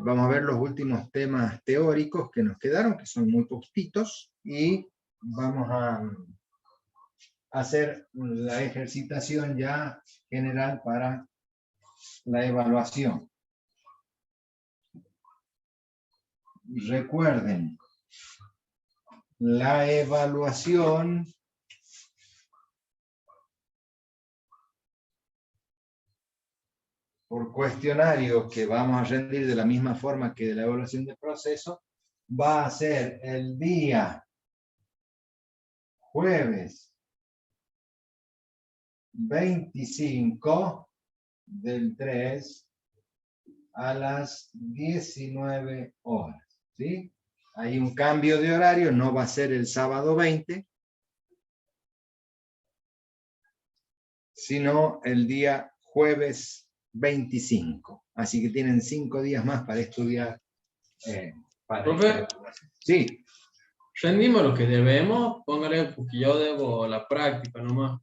vamos a ver los últimos temas teóricos que nos quedaron, que son muy poquititos, y vamos a hacer la ejercitación ya general para la evaluación. Recuerden, la evaluación por cuestionario que vamos a rendir de la misma forma que de la evaluación de proceso, va a ser el día jueves 25 del 3 a las 19 horas. ¿Sí? Hay un cambio de horario, no va a ser el sábado 20, sino el día jueves 25. Así que tienen 5 días más para estudiar. Profe, sí. rendimos lo que debemos, póngale, porque yo debo la práctica nomás.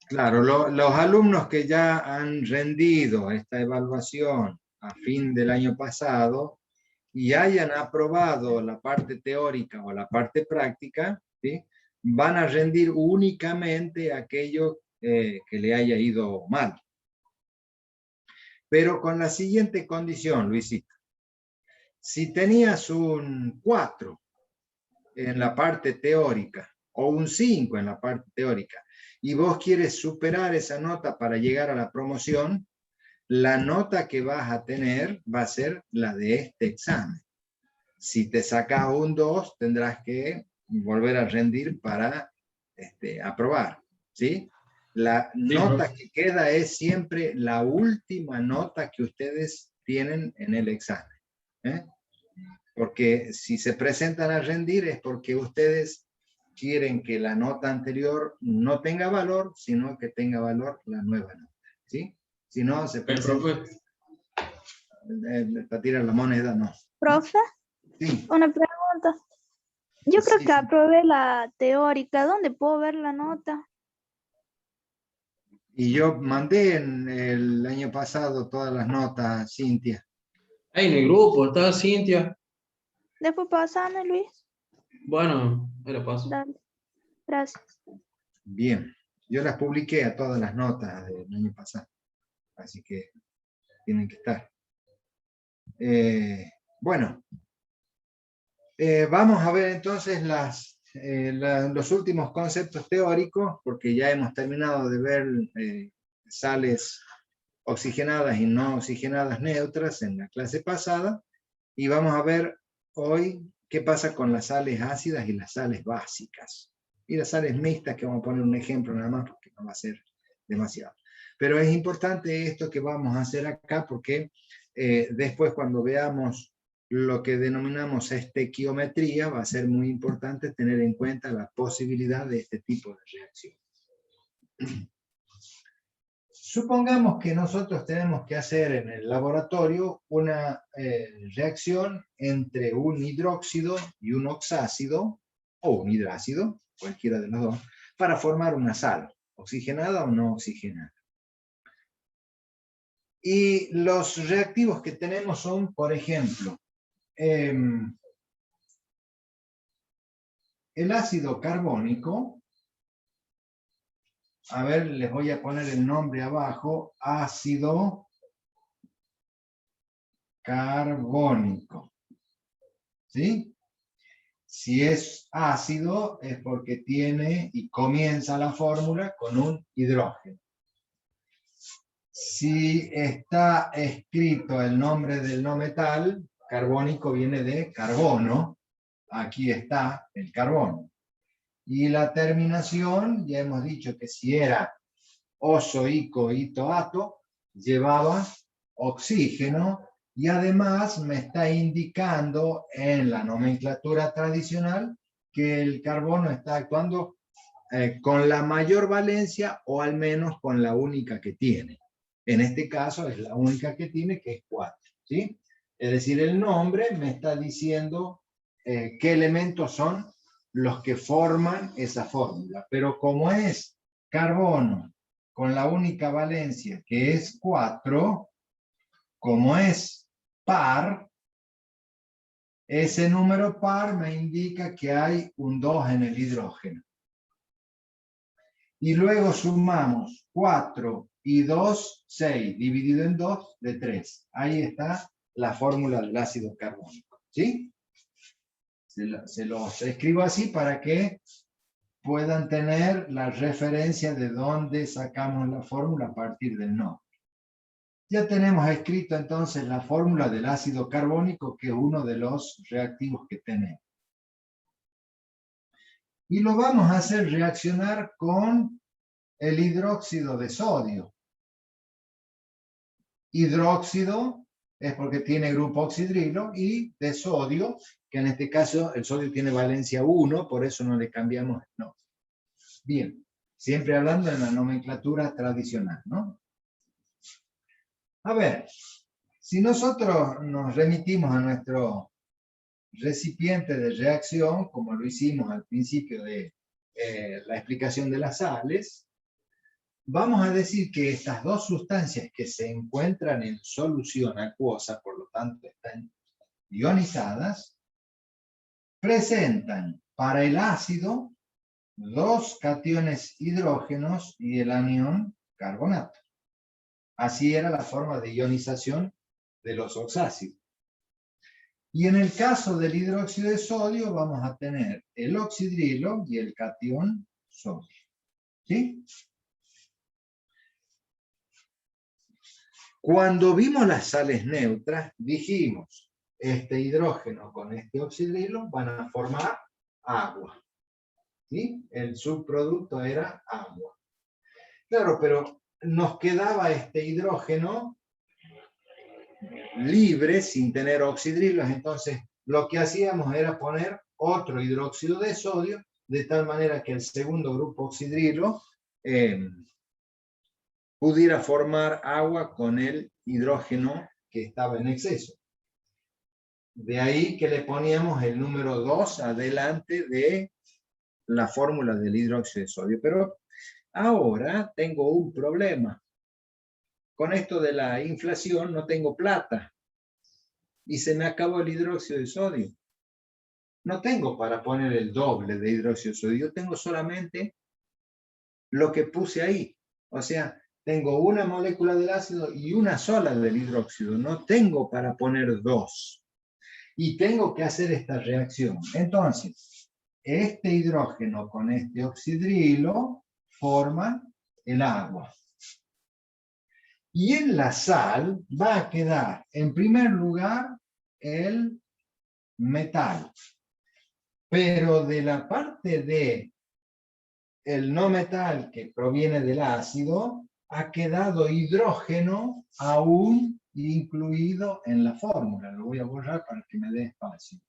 Claro, los alumnos que ya han rendido esta evaluación a fin del año pasado y hayan aprobado la parte teórica o la parte práctica, ¿sí?, van a rendir únicamente aquello que le haya ido mal. Pero con la siguiente condición, Luisito. Si tenías un 4 en la parte teórica o un 5 en la parte teórica y vos quieres superar esa nota para llegar a la promoción, la nota que vas a tener va a ser la de este examen. Si te sacas un 2, tendrás que volver a rendir para aprobar, ¿sí? La nota que queda es siempre la última nota que ustedes tienen en el examen, ¿eh? Porque si se presentan a rendir es porque ustedes quieren que la nota anterior no tenga valor, sino que tenga valor la nueva nota, ¿sí? Si no, se presenta para tirar la moneda, no. Profe, sí. Una pregunta. Yo creo que aprobé la teórica. ¿Dónde puedo ver la nota? Y yo mandé el año pasado todas las notas, Cintia. Ahí en el grupo está Cintia. Después pasame, Luis. Bueno, ahí la paso. Dale. Gracias. Bien. Yo las publiqué a todas las notas del año pasado. Así que tienen que estar. Bueno. Vamos a ver entonces los últimos conceptos teóricos, porque ya hemos terminado de ver sales oxigenadas y no oxigenadas neutras en la clase pasada, y vamos a ver hoy qué pasa con las sales ácidas y las sales básicas, y las sales mixtas, que vamos a poner un ejemplo nada más, porque no va a ser demasiado. Pero es importante esto que vamos a hacer acá, porque después cuando veamos lo que denominamos estequiometría, va a ser muy importante tener en cuenta la posibilidad de este tipo de reacción. Supongamos que nosotros tenemos que hacer en el laboratorio una reacción entre un hidróxido y un oxácido, o un hidrácido, cualquiera de los dos, para formar una sal, oxigenada o no oxigenada. Y los reactivos que tenemos son, por ejemplo, el ácido carbónico. A ver, les voy a poner el nombre abajo, ácido carbónico. ¿Sí? Si es ácido es porque tiene y comienza la fórmula con un hidrógeno. Si está escrito el nombre del no metal, carbónico viene de carbono, aquí está el carbono. Y la terminación, ya hemos dicho que si era oso, ico, ito, ato, llevaba oxígeno, y además me está indicando en la nomenclatura tradicional que el carbono está actuando con la mayor valencia, o al menos con la única que tiene. En este caso es la única que tiene, que es 4. ¿Sí? Es decir, el nombre me está diciendo qué elementos son los que forman esa fórmula. Pero como es carbono con la única valencia, que es 4, como es par, ese número par me indica que hay un 2 en el hidrógeno. Y luego sumamos 4 y 2, 6, dividido en 2, de 3. Ahí está la fórmula del ácido carbónico. ¿Sí? Se los escribo así para que puedan tener la referencia de dónde sacamos la fórmula a partir del nombre. Ya tenemos escrito entonces la fórmula del ácido carbónico, que es uno de los reactivos que tenemos. Y lo vamos a hacer reaccionar con el hidróxido de sodio. Hidróxido es porque tiene grupo oxidrilo, y de sodio, que en este caso el sodio tiene valencia 1, por eso no le cambiamos el nombre. Bien, siempre hablando de la nomenclatura tradicional, ¿no? A ver, si nosotros nos remitimos a nuestro recipiente de reacción, como lo hicimos al principio de la explicación de las sales, vamos a decir que estas dos sustancias que se encuentran en solución acuosa, por lo tanto están ionizadas, presentan para el ácido 2 cationes hidrógenos y el anión carbonato. Así era la forma de ionización de los oxácidos. Y en el caso del hidróxido de sodio vamos a tener el oxidrilo y el catión sodio. ¿Sí? Cuando vimos las sales neutras, dijimos, este hidrógeno con este oxidrilo van a formar agua. ¿Sí? El subproducto era agua. Claro, pero nos quedaba este hidrógeno libre, sin tener oxidrilos, entonces lo que hacíamos era poner otro hidróxido de sodio, de tal manera que el segundo grupo oxidrilo pudiera formar agua con el hidrógeno que estaba en exceso. De ahí que le poníamos el número 2 adelante de la fórmula del hidróxido de sodio. Pero ahora tengo un problema. Con esto de la inflación no tengo plata. Y se me acabó el hidróxido de sodio. No tengo para poner el doble de hidróxido de sodio. Yo tengo solamente lo que puse ahí. O sea, tengo una molécula del ácido y una sola del hidróxido. No tengo para poner 2. Y tengo que hacer esta reacción. Entonces, este hidrógeno con este oxidrilo forman el agua. Y en la sal va a quedar, en primer lugar, el metal. Pero de la parte de el no metal que proviene del ácido, ha quedado hidrógeno aún incluido en la fórmula. Lo voy a borrar para que me dé espacio.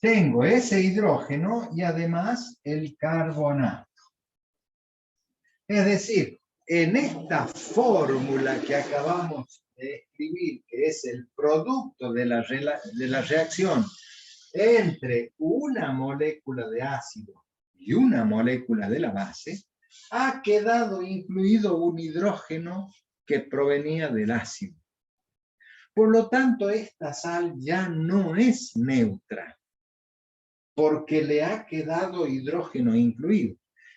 Tengo ese hidrógeno y además el carbonato. Es decir, en esta fórmula que acabamos de escribir, que es el producto de la reacción entre una molécula de ácido y una molécula de la base, ha quedado incluido un hidrógeno que provenía del ácido. Por lo tanto, esta sal ya no es neutra, porque le ha quedado hidrógeno incluido.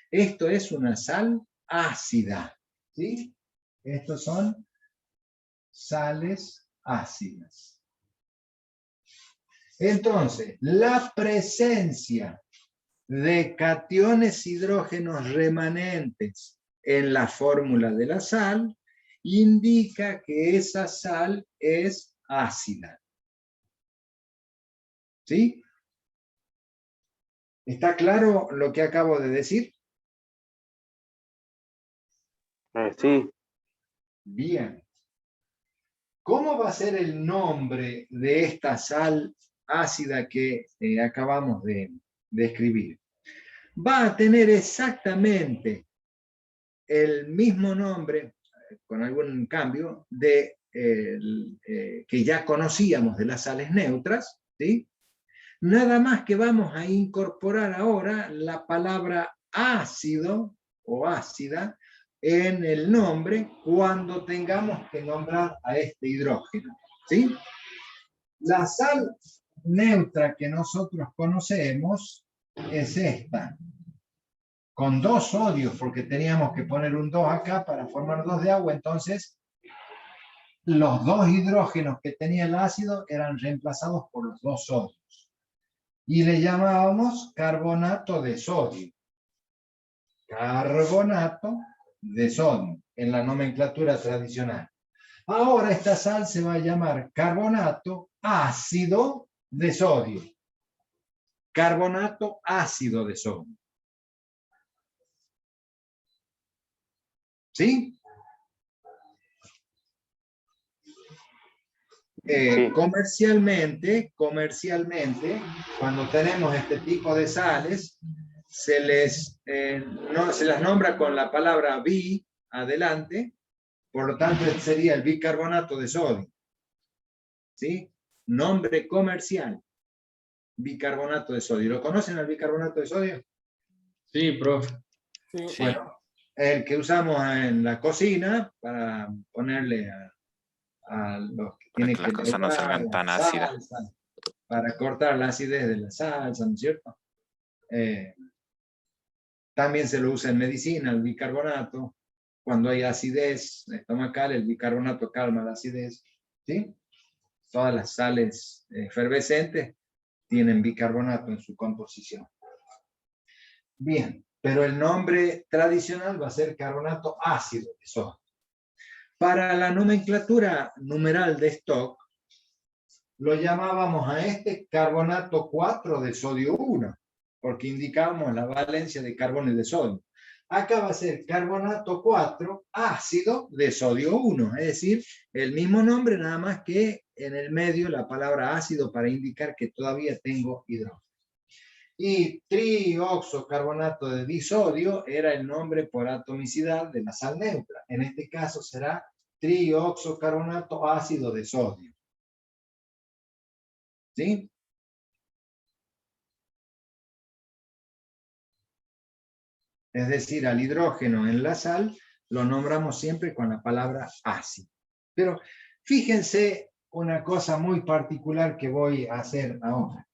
Esto es una sal ácida, ¿sí? Estos son sales ácidas. Entonces, la presencia de cationes hidrógenos remanentes en la fórmula de la sal indica que esa sal es ácida. ¿Sí? ¿Está claro lo que acabo de decir? Sí. Bien. ¿Cómo va a ser el nombre de esta sal ácida que acabamos de escribir? Va a tener exactamente el mismo nombre, con algún cambio, de, que ya conocíamos de las sales neutras, ¿sí? Nada más que vamos a incorporar ahora la palabra ácido o ácida en el nombre cuando tengamos que nombrar a este hidrógeno, ¿sí? La sal neutra que nosotros conocemos es esta, con 2 sodios, porque teníamos que poner un 2 acá para formar 2 de agua, entonces los 2 hidrógenos que tenía el ácido eran reemplazados por los 2 sodios. Y le llamábamos carbonato de sodio. Carbonato de sodio, en la nomenclatura tradicional. Ahora esta sal se va a llamar carbonato ácido de sodio. Carbonato ácido de sodio. ¿Sí? Sí. Comercialmente, cuando tenemos este tipo de sales, se las nombra con la palabra bi adelante, por lo tanto sería el bicarbonato de sodio. ¿Sí? Nombre comercial, bicarbonato de sodio. ¿Lo conocen el bicarbonato de sodio? Sí, profe. Sí. Bueno, el que usamos en la cocina para ponerle a los que Para tienen que las que cosas no salgan la tan ácidas. salsa, para cortar la acidez de la salsa, ¿no es cierto? También se lo usa en medicina, el bicarbonato. Cuando hay acidez estomacal, el bicarbonato calma la acidez. ¿Sí? Todas las sales efervescentes tienen bicarbonato en su composición. Bien, pero el nombre tradicional va a ser carbonato ácido de sodio. Para la nomenclatura numeral de Stock, lo llamábamos a este carbonato 4 de sodio 1, porque indicábamos la valencia de carbono y de sodio. Acá va a ser carbonato 4 ácido de sodio 1, es decir, el mismo nombre, nada más que en el medio la palabra ácido para indicar que todavía tengo hidrógeno. Y trioxocarbonato de disodio era el nombre por atomicidad de la sal neutra. En este caso será trioxocarbonato ácido de sodio. ¿Sí? Es decir, al hidrógeno en la sal lo nombramos siempre con la palabra ácido. Pero fíjense una cosa muy particular que voy a hacer ahora.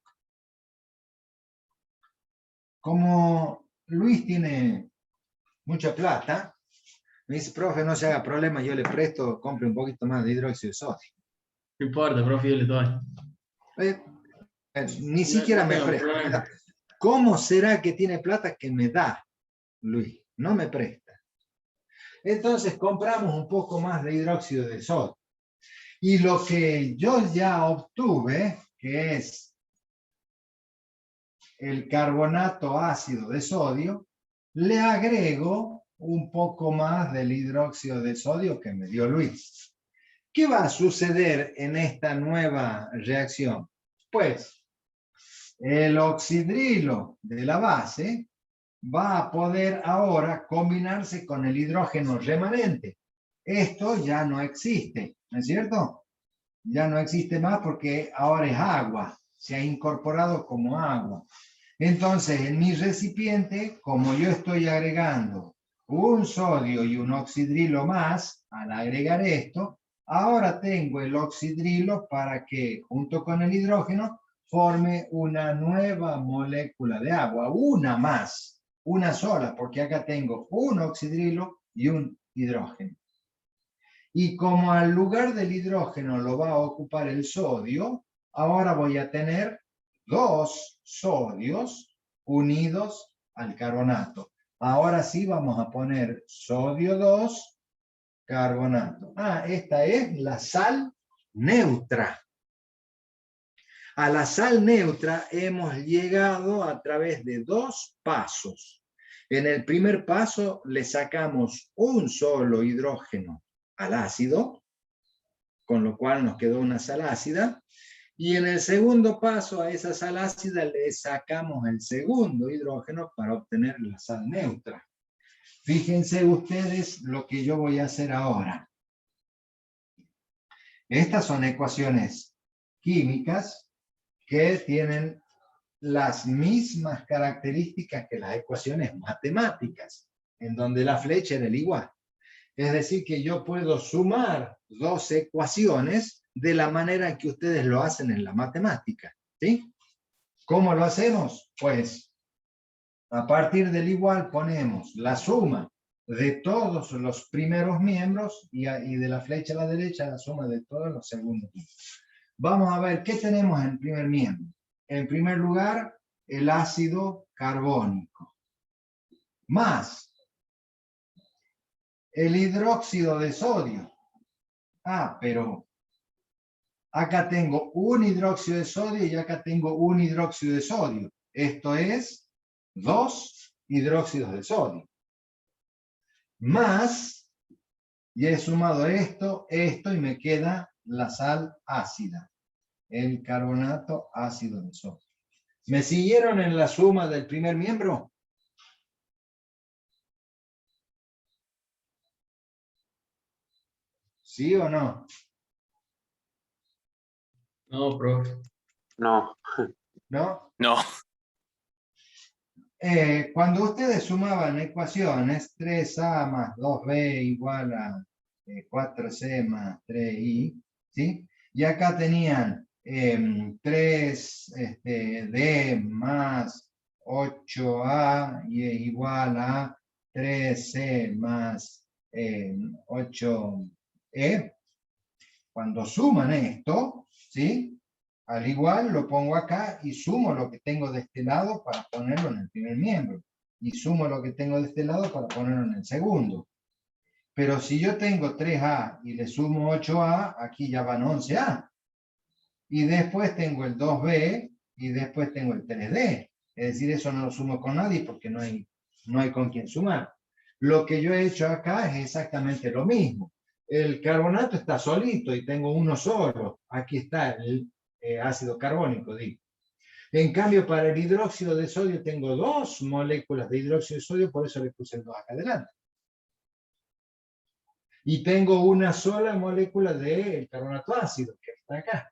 Como Luis tiene mucha plata, me dice, profe, no se haga problema, yo le presto, compre un poquito más de hidróxido de sodio. No importa, profe, yo le doy. Ni siquiera me tengo presta. problema. ¿Cómo será que tiene plata que me da, Luis? No me presta. Entonces compramos un poco más de hidróxido de sodio. Y lo que yo ya obtuve, que es el carbonato ácido de sodio, le agrego un poco más del hidróxido de sodio que me dio Luis. ¿Qué va a suceder en esta nueva reacción? Pues el oxidrilo de la base va a poder ahora combinarse con el hidrógeno remanente. Esto ya no existe, ¿no es cierto? Ya no existe más porque ahora es agua, se ha incorporado como agua. Entonces, en mi recipiente, como yo estoy agregando un sodio y un oxidrilo más, al agregar esto, ahora tengo el oxidrilo para que, junto con el hidrógeno, forme una nueva molécula de agua, una más, una sola, porque acá tengo un oxidrilo y un hidrógeno. Y como al lugar del hidrógeno lo va a ocupar el sodio, ahora voy a tener 2 sodios unidos al carbonato. Ahora sí vamos a poner sodio 2, carbonato. Esta es la sal neutra. A la sal neutra hemos llegado a través de 2 pasos. En el primer paso le sacamos un solo hidrógeno al ácido, con lo cual nos quedó una sal ácida. Y en el segundo paso a esa sal ácida le sacamos el segundo hidrógeno para obtener la sal neutra. Fíjense ustedes lo que yo voy a hacer ahora. Estas son ecuaciones químicas que tienen las mismas características que las ecuaciones matemáticas. en donde la flecha era el igual. Es decir, que yo puedo sumar dos ecuaciones de la manera que ustedes lo hacen en la matemática. ¿Sí? ¿Cómo lo hacemos? Pues a partir del igual ponemos la suma de todos los primeros miembros y de la flecha a la derecha la suma de todos los segundos miembros. Vamos a ver qué tenemos en el primer miembro. En primer lugar, el ácido carbónico más el hidróxido de sodio. Ah, pero acá tengo un hidróxido de sodio y acá tengo un hidróxido de sodio. Esto es 2 hidróxidos de sodio. Más, y he sumado esto y me queda la sal ácida. El carbonato ácido de sodio. ¿Me siguieron en la suma del primer miembro? ¿Sí o no? No, profe. No. ¿No? No. Cuando ustedes sumaban ecuaciones, 3a más 2b igual a 4c más 3i, ¿sí? Y acá tenían 3d más 8a y es igual a 3c más 8e. Cuando suman esto, ¿sí? Al igual lo pongo acá y sumo lo que tengo de este lado para ponerlo en el primer miembro. Y sumo lo que tengo de este lado para ponerlo en el segundo. Pero si yo tengo 3A y le sumo 8A, aquí ya van 11A. Y después tengo el 2B y después tengo el 3D. Es decir, eso no lo sumo con nadie porque no hay con quién sumar. Lo que yo he hecho acá es exactamente lo mismo. El carbonato está solito y tengo uno solo. Aquí está el ácido carbónico, digo. En cambio, para el hidróxido de sodio tengo 2 moléculas de hidróxido de sodio, por eso le puse el 2 acá adelante. Y tengo una sola molécula de carbonato ácido, que está acá.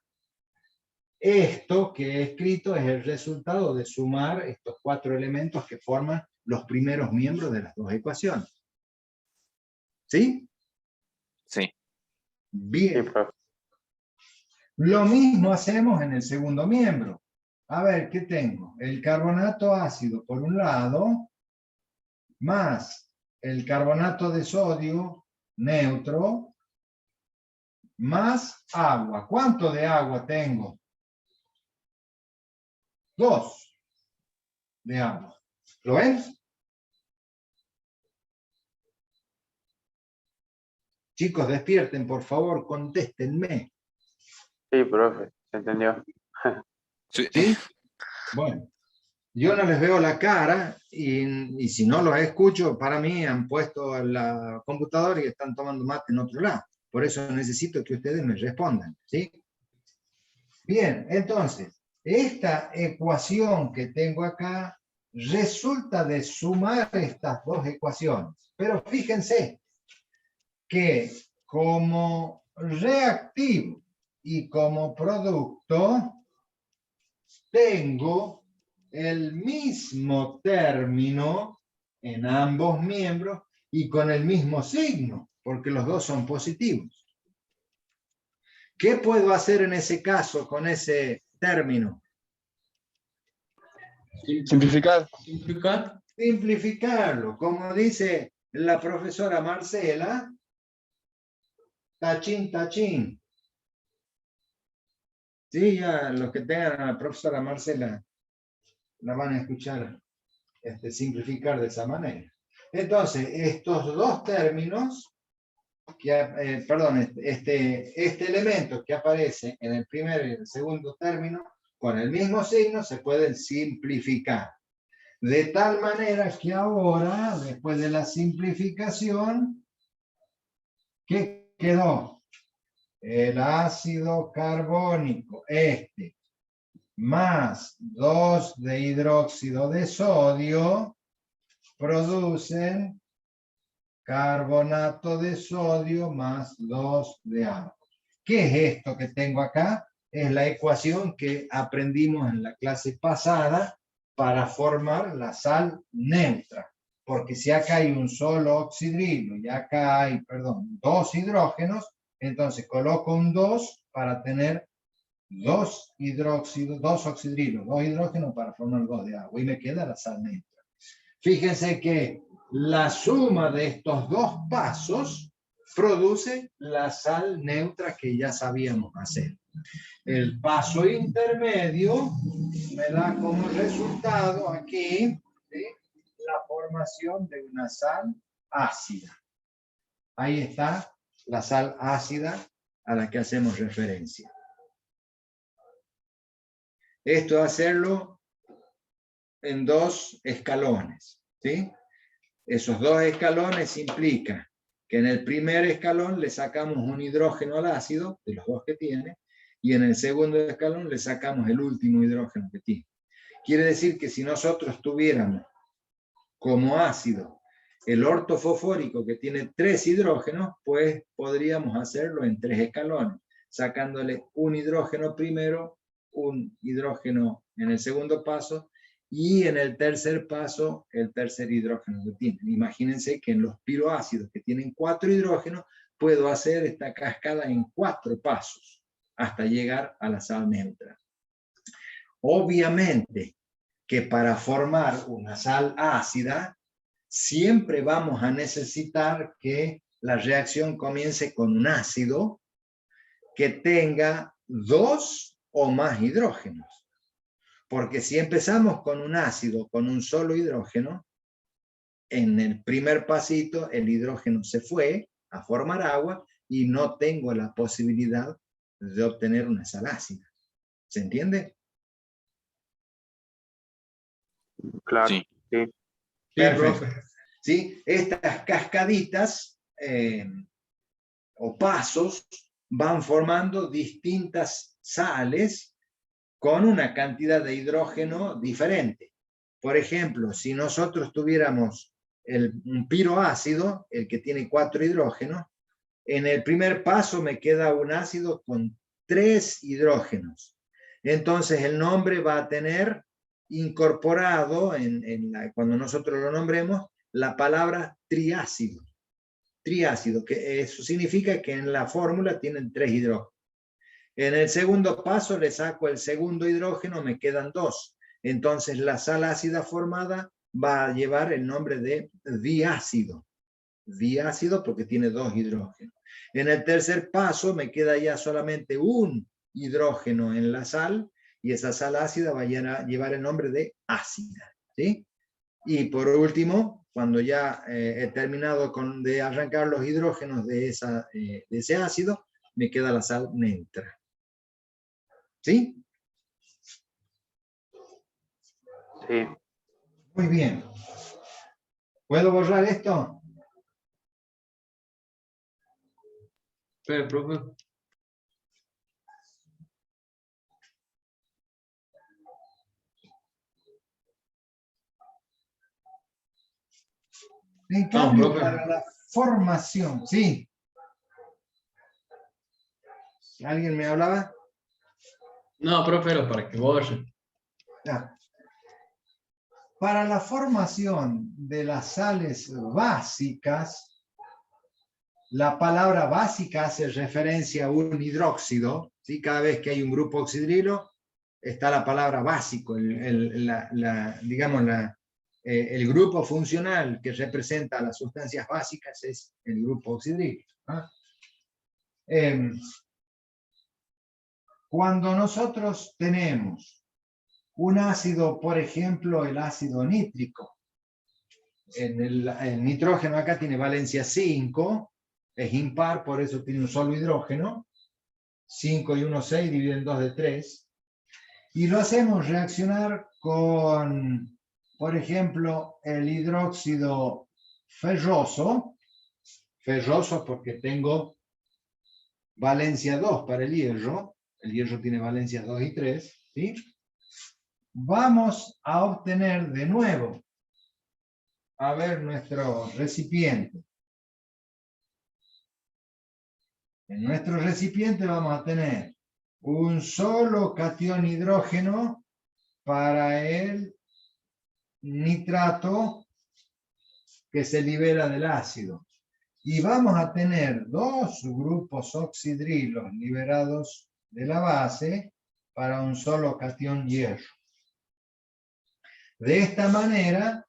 Esto que he escrito es el resultado de sumar estos 4 elementos que forman los primeros miembros de las dos ecuaciones. ¿Sí? Sí. Bien. Sí, profe. Lo mismo hacemos en el segundo miembro. A ver, ¿qué tengo? El carbonato ácido por un lado, más el carbonato de sodio neutro, más agua. ¿Cuánto de agua tengo? 2 de agua. ¿Lo ven? Chicos, despierten, por favor, contéstenme. Sí, profe, se entendió. Sí. ¿Sí? Bueno, yo no les veo la cara y si no los escucho, para mí han puesto la computadora y están tomando mate en otro lado. Por eso necesito que ustedes me respondan, ¿sí? Bien, entonces, esta ecuación que tengo acá resulta de sumar estas dos ecuaciones. Pero fíjense que como reactivo y como producto tengo el mismo término en ambos miembros y con el mismo signo, porque los dos son positivos. ¿Qué puedo hacer en ese caso con ese término? Simplificar. Simplificar. Simplificarlo, como dice la profesora Marcela, tachín, tachín. Sí, ya los que tengan a la profesora Marcela la van a escuchar simplificar de esa manera. Entonces, estos dos términos, este elemento que aparece en el primer y el segundo término, con el mismo signo se pueden simplificar. De tal manera que ahora, después de la simplificación, ¿qué quedó? El ácido carbónico, más 2 de hidróxido de sodio, producen carbonato de sodio más 2 de agua. ¿Qué es esto que tengo acá? Es la ecuación que aprendimos en la clase pasada para formar la sal neutra. Porque si acá hay un solo oxidrilo y acá hay, perdón, 2 hidrógenos, entonces coloco un 2 para tener 2 hidróxidos, 2 oxidrilos, 2 hidrógenos para formar 2 de agua y me queda la sal neutra. Fíjense que la suma de estos dos pasos produce la sal neutra que ya sabíamos hacer. El paso intermedio me da como resultado aquí, ¿sí?, la formación de una sal ácida. Ahí está la sal ácida a la que hacemos referencia. Esto hacerlo en 2 escalones, ¿sí? Esos 2 escalones implican que en el primer escalón le sacamos un hidrógeno al ácido, de los 2 que tiene, y en el segundo escalón le sacamos el último hidrógeno que tiene. Quiere decir que si nosotros tuviéramos como ácido el ortofosfórico que tiene 3 hidrógenos, pues podríamos hacerlo en 3 escalones, sacándole un hidrógeno primero, un hidrógeno en el segundo paso, y en el tercer paso, el tercer hidrógeno que tienen. Imagínense que en los piroácidos que tienen 4 hidrógenos, puedo hacer esta cascada en 4 pasos, hasta llegar a la sal neutra. Obviamente que para formar una sal ácida, siempre vamos a necesitar que la reacción comience con un ácido que tenga 2 o más hidrógenos. Porque si empezamos con un ácido con un solo hidrógeno, en el primer pasito el hidrógeno se fue a formar agua y no tengo la posibilidad de obtener una sal ácida. ¿Se entiende? Claro, Sí. sí. Perfecto. ¿Sí? Estas cascaditas o pasos van formando distintas sales con una cantidad de hidrógeno diferente. Por ejemplo, si nosotros tuviéramos un piroácido, el que tiene 4 hidrógenos, en el primer paso me queda un ácido con 3 hidrógenos. Entonces el nombre va a tener incorporado, cuando nosotros lo nombremos, la palabra triácido. Triácido, que eso significa que en la fórmula tienen 3 hidrógenos. En el segundo paso le saco el segundo hidrógeno, me quedan 2. Entonces la sal ácida formada va a llevar el nombre de diácido. Diácido porque tiene 2 hidrógenos. En el tercer paso me queda ya solamente un hidrógeno en la sal y esa sal ácida va a llevar el nombre de ácida, ¿sí? Y por último, cuando ya he terminado de arrancar los hidrógenos de ese ácido, me queda la sal neutra. ¿Sí? Sí. Muy bien. ¿Puedo borrar esto? Espera, profe. En cambio, profe. para la formación, ¿sí? ¿Alguien me hablaba? No, profe, era para que borre. Ya. Para la formación de las sales básicas, la palabra básica hace referencia a un hidróxido, ¿sí? Cada vez que hay un grupo oxidrilo, está la palabra básico, digamos, el grupo funcional que representa las sustancias básicas es el grupo oxidrilo. ¿Ah? Cuando nosotros tenemos un ácido, por ejemplo, el ácido nítrico, el nitrógeno acá tiene valencia 5, es impar, por eso tiene un solo hidrógeno, 5 y 1, 6, dividido en 2 de 3, y lo hacemos reaccionar con, por ejemplo, el hidróxido ferroso porque tengo valencia 2 para el hierro tiene valencia 2 y 3, ¿sí? Vamos a obtener de nuevo, a ver nuestro recipiente. En nuestro recipiente vamos a tener un solo catión hidrógeno para el nitrato que se libera del ácido. Y vamos a tener dos grupos oxidrilos liberados de la base para un solo catión hierro. De esta manera,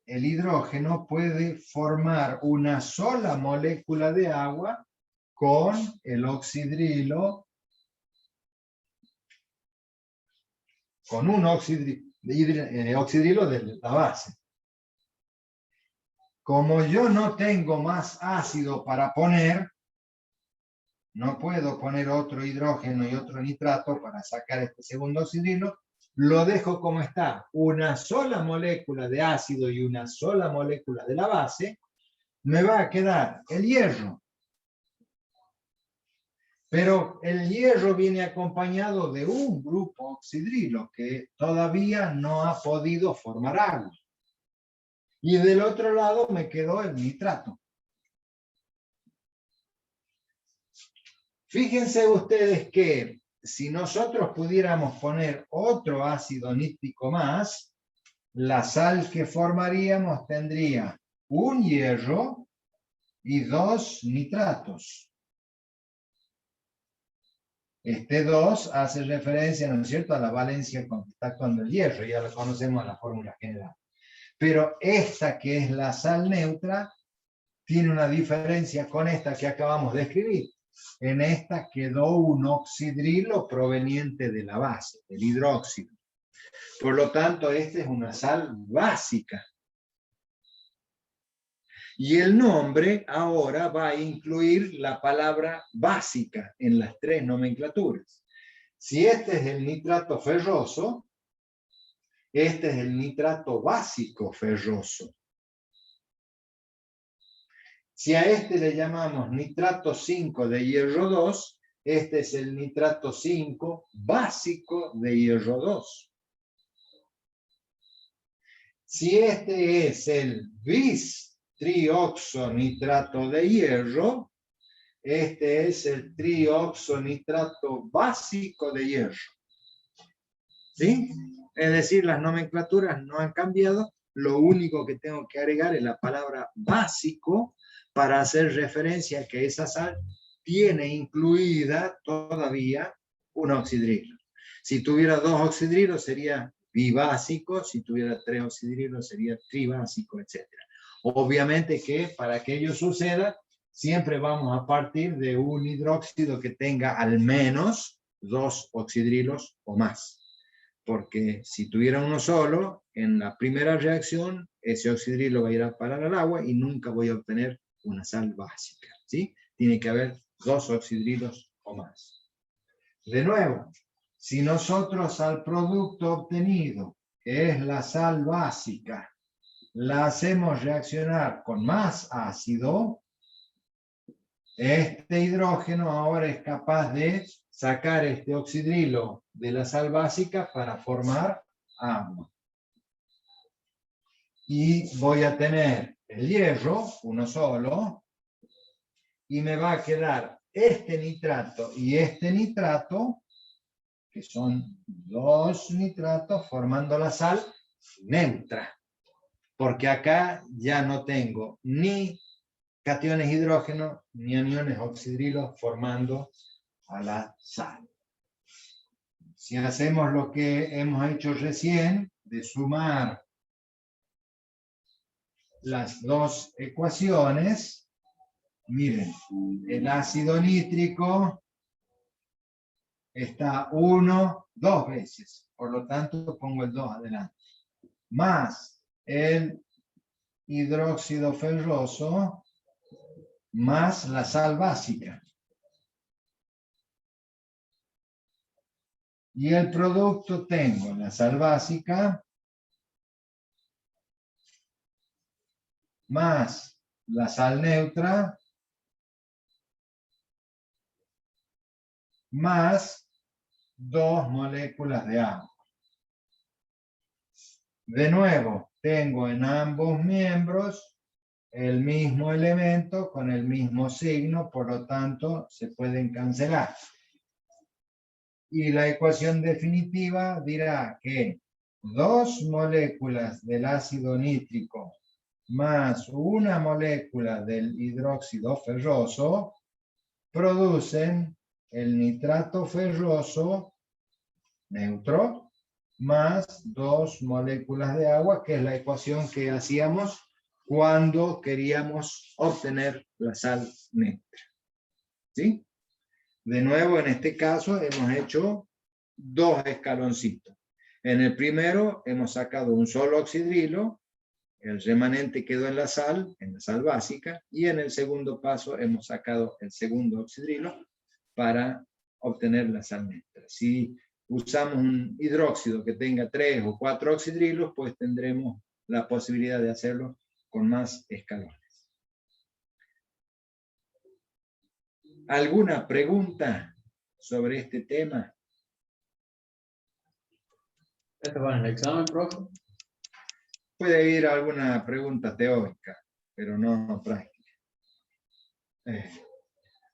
el hidrógeno puede formar una sola molécula de agua con el oxidrilo, con un oxidrilo de la base. Como yo no tengo más ácido para poner, no puedo poner otro hidrógeno y otro nitrato para sacar este segundo oxidrilo, lo dejo como está, una sola molécula de ácido y una sola molécula de la base, me va a quedar el hierro. Pero el hierro viene acompañado de un grupo oxidrilo que todavía no ha podido formar agua. Y del otro lado me quedó el nitrato. Fíjense ustedes que si nosotros pudiéramos poner otro ácido nítrico más, la sal que formaríamos tendría un hierro y dos nitratos. Este 2 hace referencia, ¿no es cierto?, a la valencia con que está actuando el hierro, ya lo conocemos en la fórmula general. Pero esta que es la sal neutra, tiene una diferencia con esta que acabamos de escribir. En esta quedó un oxidrilo proveniente de la base, del hidróxido. Por lo tanto, esta es una sal básica. Y el nombre ahora va a incluir la palabra básica en las tres nomenclaturas. Si este es el nitrato ferroso, este es el nitrato básico ferroso. Si a este le llamamos nitrato 5 de hierro 2, este es el nitrato 5 básico de hierro 2. Si este es el bis-trioxonitrato de hierro, este es el trioxonitrato básico de hierro. ¿Sí? Es decir, las nomenclaturas no han cambiado, lo único que tengo que agregar es la palabra básico para hacer referencia a que esa sal tiene incluida todavía un oxidrilo. Si tuviera dos oxidrilos sería bibásico, si tuviera tres oxidrilos sería tribásico, etc. Obviamente que para que ello suceda, siempre vamos a partir de un hidróxido que tenga al menos dos oxidrilos o más. Porque si tuviera uno solo, en la primera reacción, ese oxidrilo va a ir a parar al agua y nunca voy a obtener una sal básica, ¿sí? Tiene que haber dos oxidrilos o más. De nuevo, si nosotros al producto obtenido, que es la sal básica, la hacemos reaccionar con más ácido, este hidrógeno ahora es capaz de sacar este oxidrilo de la sal básica para formar agua. Y voy a tener el hierro, uno solo, y me va a quedar este nitrato y este nitrato, que son dos nitratos formando la sal neutra. Porque acá ya no tengo ni cationes hidrógeno ni aniones oxidrilos formando a la sal. Si hacemos lo que hemos hecho recién, de sumar las dos ecuaciones, miren, el ácido nítrico está 1, 2 veces, por lo tanto pongo el 2 adelante, más el hidróxido ferroso, más la sal básica. Y el producto tengo la sal básica más la sal neutra más dos moléculas de agua. De nuevo, tengo en ambos miembros el mismo elemento con el mismo signo, por lo tanto se pueden cancelar. Y la ecuación definitiva dirá que dos moléculas del ácido nítrico más una molécula del hidróxido ferroso producen el nitrato ferroso neutro más 2 moléculas de agua, que es la ecuación que hacíamos cuando queríamos obtener la sal neutra. ¿Sí? De nuevo, en este caso hemos hecho 2 escaloncitos. En el primero hemos sacado un solo oxidrilo, el remanente quedó en la sal básica, y en el segundo paso hemos sacado el segundo oxidrilo para obtener la sal neutra. Si usamos un hidróxido que tenga 3 o 4 oxidrilos, pues tendremos la posibilidad de hacerlo con más escalones. ¿Alguna pregunta sobre este tema? ¿Esto va en el examen, profe? Puede ir alguna pregunta teórica, pero no práctica.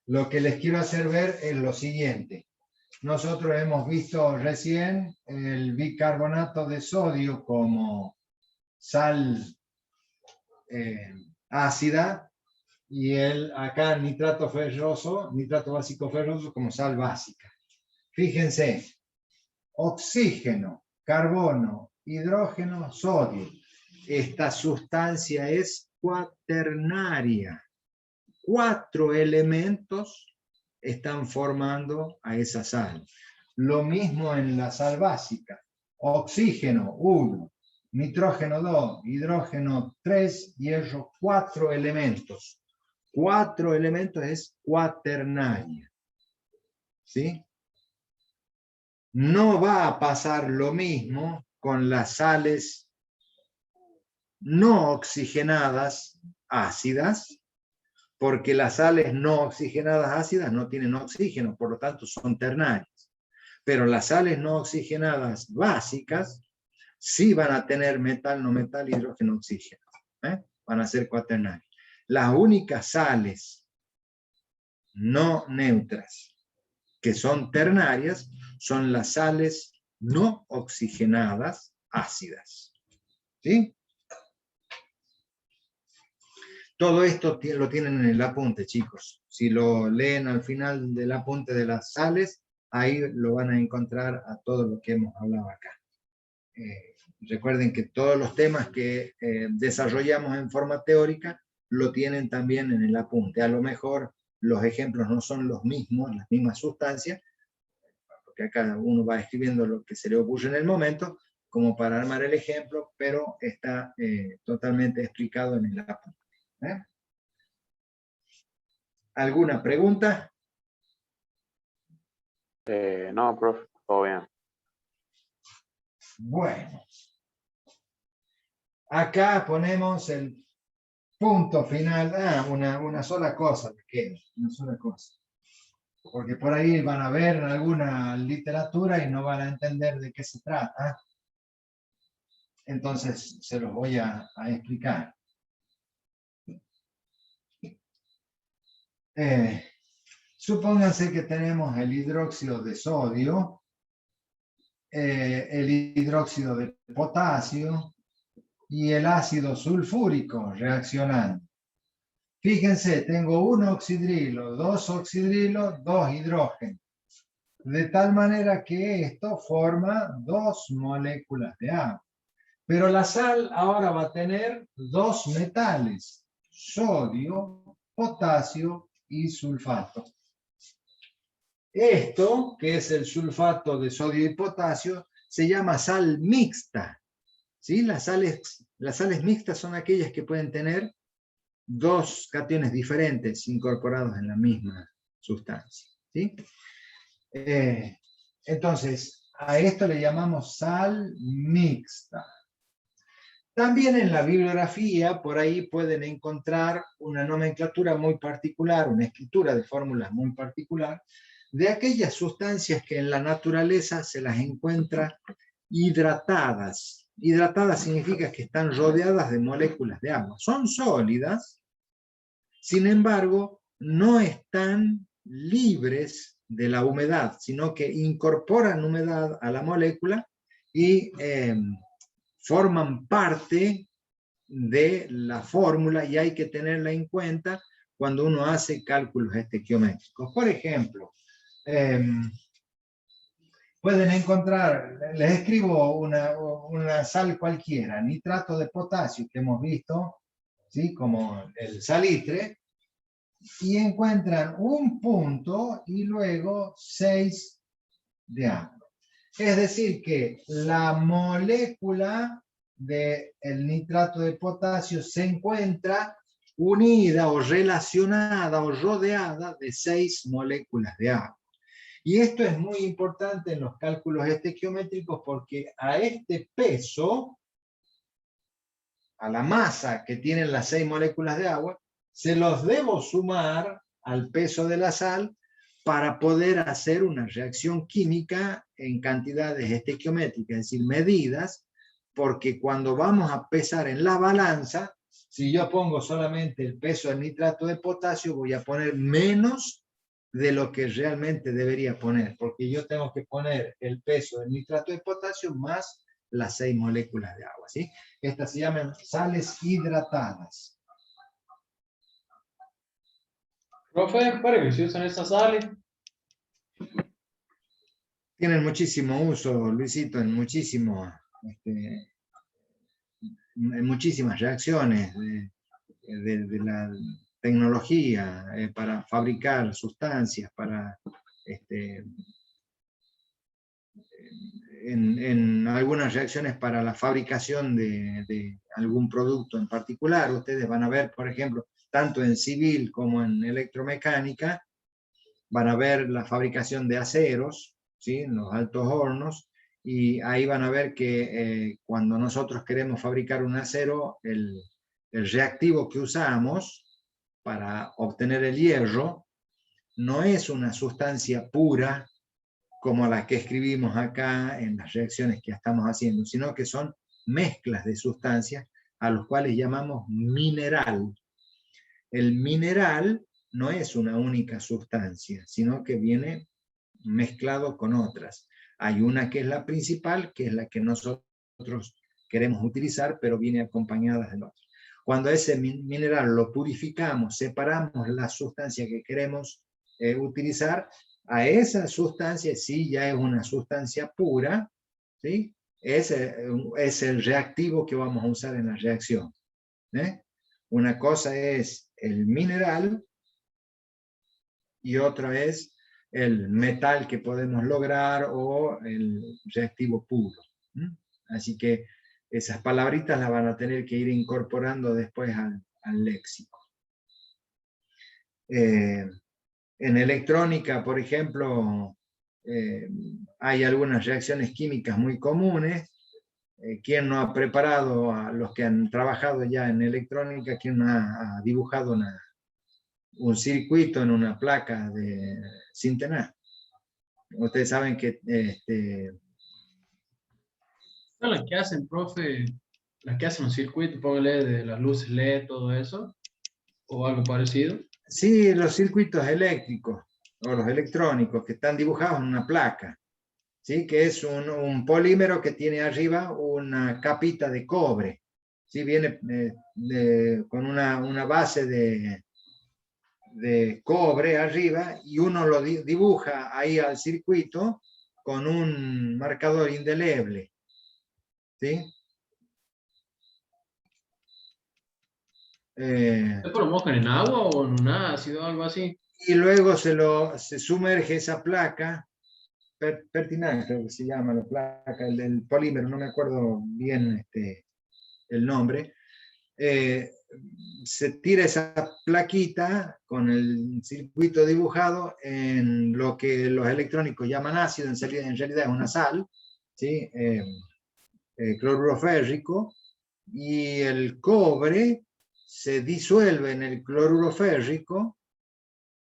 Lo que les quiero hacer ver es lo siguiente. Nosotros hemos visto recién el bicarbonato de sodio como sal ácida, y acá nitrato básico ferroso como sal básica. Fíjense, oxígeno, carbono, hidrógeno, sodio. Esta sustancia es cuaternaria. 4 elementos están formando a esa sal. Lo mismo en la sal básica. Oxígeno, 1. Nitrógeno, 2. Hidrógeno, 3. Hierro, 4 elementos. 4 elementos es cuaternaria. ¿Sí? No va a pasar lo mismo con las sales no oxigenadas ácidas, porque las sales no oxigenadas ácidas no tienen oxígeno, por lo tanto son ternarias. Pero las sales no oxigenadas básicas sí van a tener metal, no metal, hidrógeno, oxígeno. Van a ser cuaternarias. Las únicas sales no neutras que son ternarias son las sales no oxigenadas ácidas. ¿Sí? Todo esto lo tienen en el apunte, chicos. Si lo leen al final del apunte de las sales, ahí lo van a encontrar a todo lo que hemos hablado acá. Recuerden que todos los temas que desarrollamos en forma teórica lo tienen también en el apunte. A lo mejor los ejemplos no son los mismos, las mismas sustancias, porque acá uno va escribiendo lo que se le ocurre en el momento, como para armar el ejemplo, pero está totalmente explicado en el apunte. ¿Alguna pregunta? No, profe, todo bien. Bueno. Acá ponemos el punto final. Una sola cosa me queda, una sola cosa. Porque por ahí van a ver alguna literatura y no van a entender de qué se trata. Entonces se los voy a explicar. Supónganse que tenemos el hidróxido de sodio, el hidróxido de potasio y el ácido sulfúrico reaccionando. Fíjense, tengo un oxidrilo, 2 oxidrilos, 2 hidrógenos. De tal manera que esto forma 2 moléculas de agua. Pero la sal ahora va a tener 2 metales, sodio, potasio y sulfato. Esto, que es el sulfato de sodio y potasio, se llama sal mixta. ¿Sí? Las sales mixtas son aquellas que pueden tener 2 cationes diferentes incorporados en la misma sustancia. ¿Sí? Entonces, a esto le llamamos sal mixta. También en la bibliografía, por ahí pueden encontrar una nomenclatura muy particular, una escritura de fórmulas muy particular, de aquellas sustancias que en la naturaleza se las encuentra hidratadas. Hidratadas significa que están rodeadas de moléculas de agua. Son sólidas, sin embargo, no están libres de la humedad, sino que incorporan humedad a la molécula y forman parte de la fórmula y hay que tenerla en cuenta cuando uno hace cálculos estequiométricos. Por ejemplo, pueden encontrar, les escribo una sal cualquiera, nitrato de potasio que hemos visto, ¿sí? Como el salitre, y encuentran un punto y luego 6 de agua. Es decir que la molécula del nitrato de potasio se encuentra unida o relacionada o rodeada de 6 moléculas de agua. Y esto es muy importante en los cálculos estequiométricos porque a este peso, a la masa que tienen las 6 moléculas de agua, se los debo sumar al peso de la sal para poder hacer una reacción química en cantidades estequiométricas, es decir, medidas, porque cuando vamos a pesar en la balanza, si yo pongo solamente el peso del nitrato de potasio, voy a poner menos de lo que realmente debería poner, porque yo tengo que poner el peso del nitrato de potasio más las 6 moléculas de agua, ¿sí? Estas se llaman sales hidratadas. Profe, ¿para qué se usan esas sales? Tienen muchísimo uso, Luisito, en muchísimas reacciones de la tecnología para fabricar sustancias, en algunas reacciones para la fabricación de algún producto en particular. Ustedes van a ver, por ejemplo, tanto en civil como en electromecánica, van a ver la fabricación de aceros, ¿sí? En los altos hornos, y ahí van a ver que cuando nosotros queremos fabricar un acero, el reactivo que usamos para obtener el hierro no es una sustancia pura como la que escribimos acá en las reacciones que estamos haciendo, sino que son mezclas de sustancias a los cuales llamamos mineral. El mineral no es una única sustancia, sino que viene mezclado con otras. Hay una que es la principal, que es la que nosotros queremos utilizar, pero viene acompañada de otra. Cuando ese mineral lo purificamos, separamos la sustancia que queremos utilizar, a esa sustancia sí ya es una sustancia pura, ¿sí? Es el reactivo que vamos a usar en la reacción. Una cosa es el mineral y otra es el metal que podemos lograr o el reactivo puro. Así que esas palabritas las van a tener que ir incorporando después al léxico. En electrónica, por ejemplo, hay algunas reacciones químicas muy comunes. ¿Quién no ha preparado, a los que han trabajado ya en electrónica, quién no ha dibujado un circuito en una placa de Sintenar? Ustedes saben que ¿Son las que hacen, profe? Las que hacen un circuito, póngale de las luces LED, todo eso, o algo parecido. sí, los circuitos eléctricos o los electrónicos que están dibujados en una placa, ¿sí? Que es un polímero que tiene arriba una capita de cobre, ¿sí? Viene con una base de cobre arriba y uno lo dibuja ahí al circuito con un marcador indeleble, ¿sí? ¿Esto lo mojan en agua o en un ácido o algo así? Y luego se sumerge esa placa, pertinaz creo que se llama la placa, el polímero, no me acuerdo bien el nombre. Se tira esa plaquita con el circuito dibujado en lo que los electrónicos llaman ácido, en realidad es una sal, ¿sí? Cloruro férrico, y el cobre se disuelve en el cloruro férrico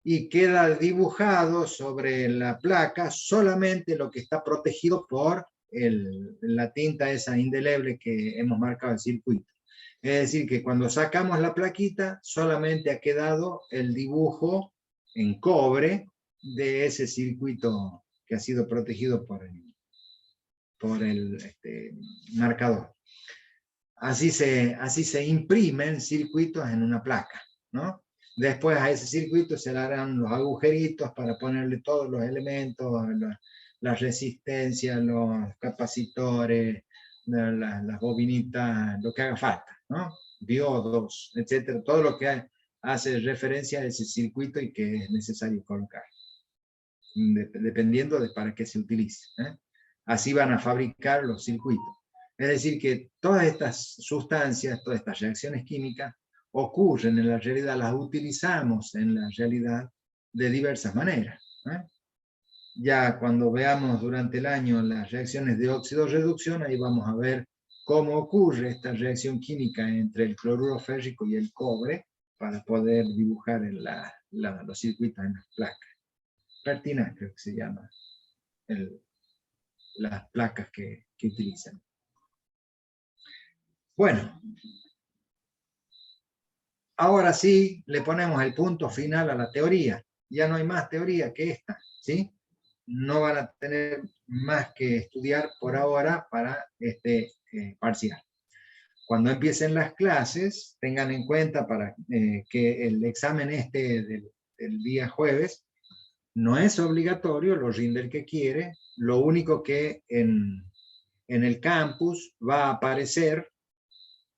y queda dibujado sobre la placa solamente lo que está protegido por la tinta esa indeleble que hemos marcado el circuito. Es decir, que cuando sacamos la plaquita, solamente ha quedado el dibujo en cobre de ese circuito que ha sido protegido por el marcador. así se imprimen circuitos en una placa, ¿no? Después a ese circuito se le harán los agujeritos para ponerle todos los elementos, las resistencias, los capacitores, las bobinitas, lo que haga falta, ¿no? Diodos, etcétera, todo lo que hace referencia a ese circuito y que es necesario colocar, dependiendo de para qué se utilice, ¿eh? Así van a fabricar los circuitos. Es decir, que todas estas sustancias, todas estas reacciones químicas ocurren en la realidad, las utilizamos en la realidad de diversas maneras, ¿eh? Ya cuando veamos durante el año las reacciones de óxido-reducción, ahí vamos a ver cómo ocurre esta reacción química entre el cloruro férrico y el cobre para poder dibujar en los circuitos en las placas. Pertina creo que se llama las placas que utilizan. Bueno, ahora sí le ponemos el punto final a la teoría. Ya no hay más teoría que esta, ¿sí? No van a tener más que estudiar por ahora para este parcial. Cuando empiecen las clases, tengan en cuenta para que el examen del día jueves no es obligatorio, lo rinde el que quiere. Lo único que en el campus va a aparecer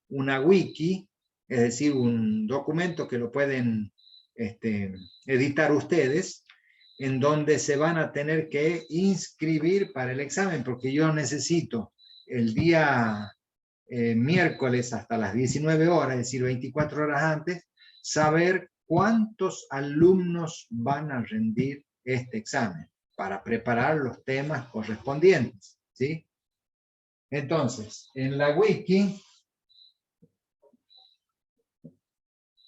una wiki, es decir, un documento que lo pueden editar ustedes, en donde se van a tener que inscribir para el examen, porque yo necesito el día miércoles hasta las 19 horas, es decir, 24 horas antes, saber cuántos alumnos van a rendir este examen, para preparar los temas correspondientes, ¿sí? Entonces, en la wiki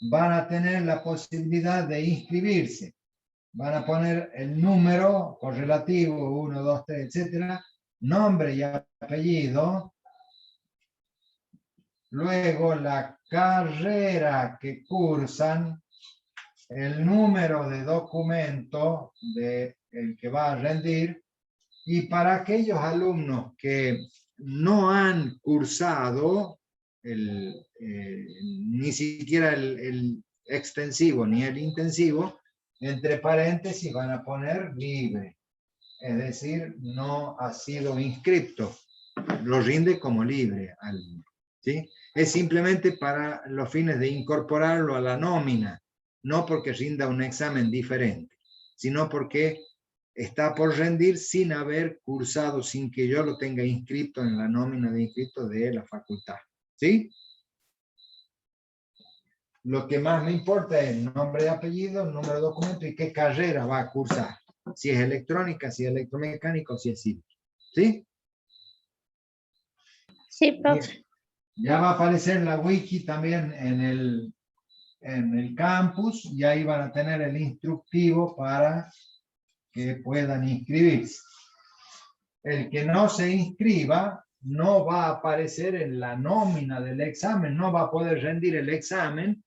van a tener la posibilidad de inscribirse. Van a poner el número correlativo, 1, 2, 3, etcétera, nombre y apellido, luego la carrera que cursan, el número de documento del que va a rendir, y para aquellos alumnos que no han cursado ni siquiera el extensivo ni el intensivo, entre paréntesis van a poner libre, es decir, no ha sido inscripto, lo rinde como libre, ¿sí? Es simplemente para los fines de incorporarlo a la nómina, no porque rinda un examen diferente, sino porque está por rendir sin haber cursado, sin que yo lo tenga inscrito en la nómina de inscritos de la facultad, ¿sí? Lo que más me importa es el nombre y apellido, el número de documento y qué carrera va a cursar. Si es electrónica, si es electromecánica o si es civil. ¿Sí? Sí, profe. Ya va a aparecer la wiki también en el campus y ahí van a tener el instructivo para que puedan inscribirse. El que no se inscriba no va a aparecer en la nómina del examen, no va a poder rendir el examen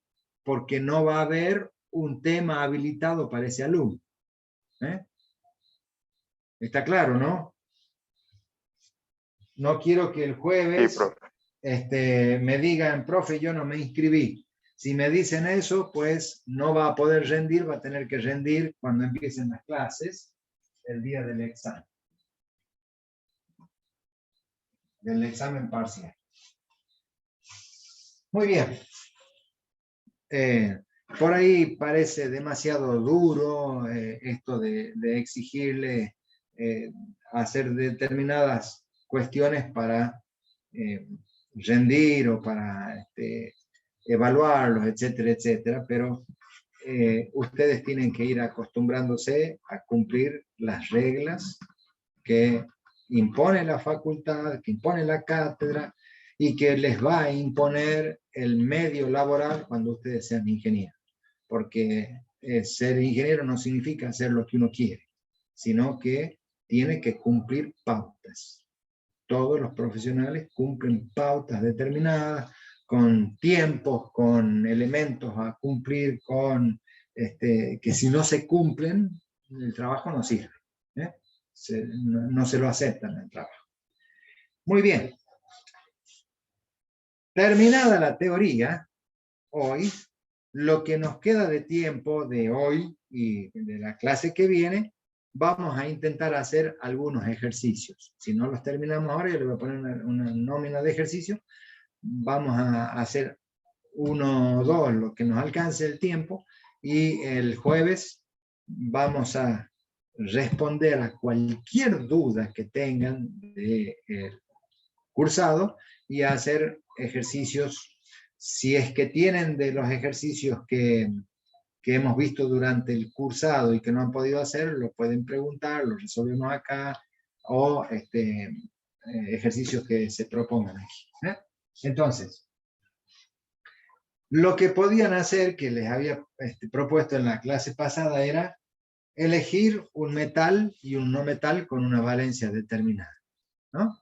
porque no va a haber un tema habilitado para ese alumno. ¿Eh? ¿Está claro, no? No quiero que el jueves Sí, profe. me digan, profe, yo no me inscribí. Si me dicen eso, pues no va a poder rendir, va a tener que rendir cuando empiecen las clases el día del examen. Del examen parcial. Muy bien. Por ahí parece demasiado duro esto de exigirle hacer determinadas cuestiones para rendir o para evaluarlos, etcétera, etcétera, pero ustedes tienen que ir acostumbrándose a cumplir las reglas que impone la facultad, que impone la cátedra, y que les va a imponer el medio laboral cuando ustedes sean ingenieros. Porque ser ingeniero no significa hacer lo que uno quiere, sino que tiene que cumplir pautas. Todos los profesionales cumplen pautas determinadas, con tiempos, con elementos a cumplir, que si no se cumplen, el trabajo no sirve. No se lo aceptan en el trabajo. Muy bien. Terminada la teoría, hoy, lo que nos queda de tiempo de hoy y de la clase que viene, vamos a intentar hacer algunos ejercicios. Si no los terminamos ahora, yo le voy a poner una nómina de ejercicio. Vamos a hacer 1 o 2, lo que nos alcance el tiempo, y el jueves vamos a responder a cualquier duda que tengan del cursado y a hacer ejercicios. Si es que tienen de los ejercicios que hemos visto durante el cursado y que no han podido hacer, lo pueden preguntar, lo resolvemos acá, o ejercicios que se propongan aquí. Entonces, lo que podían hacer, que les había propuesto en la clase pasada, era elegir un metal y un no metal con una valencia determinada, ¿no?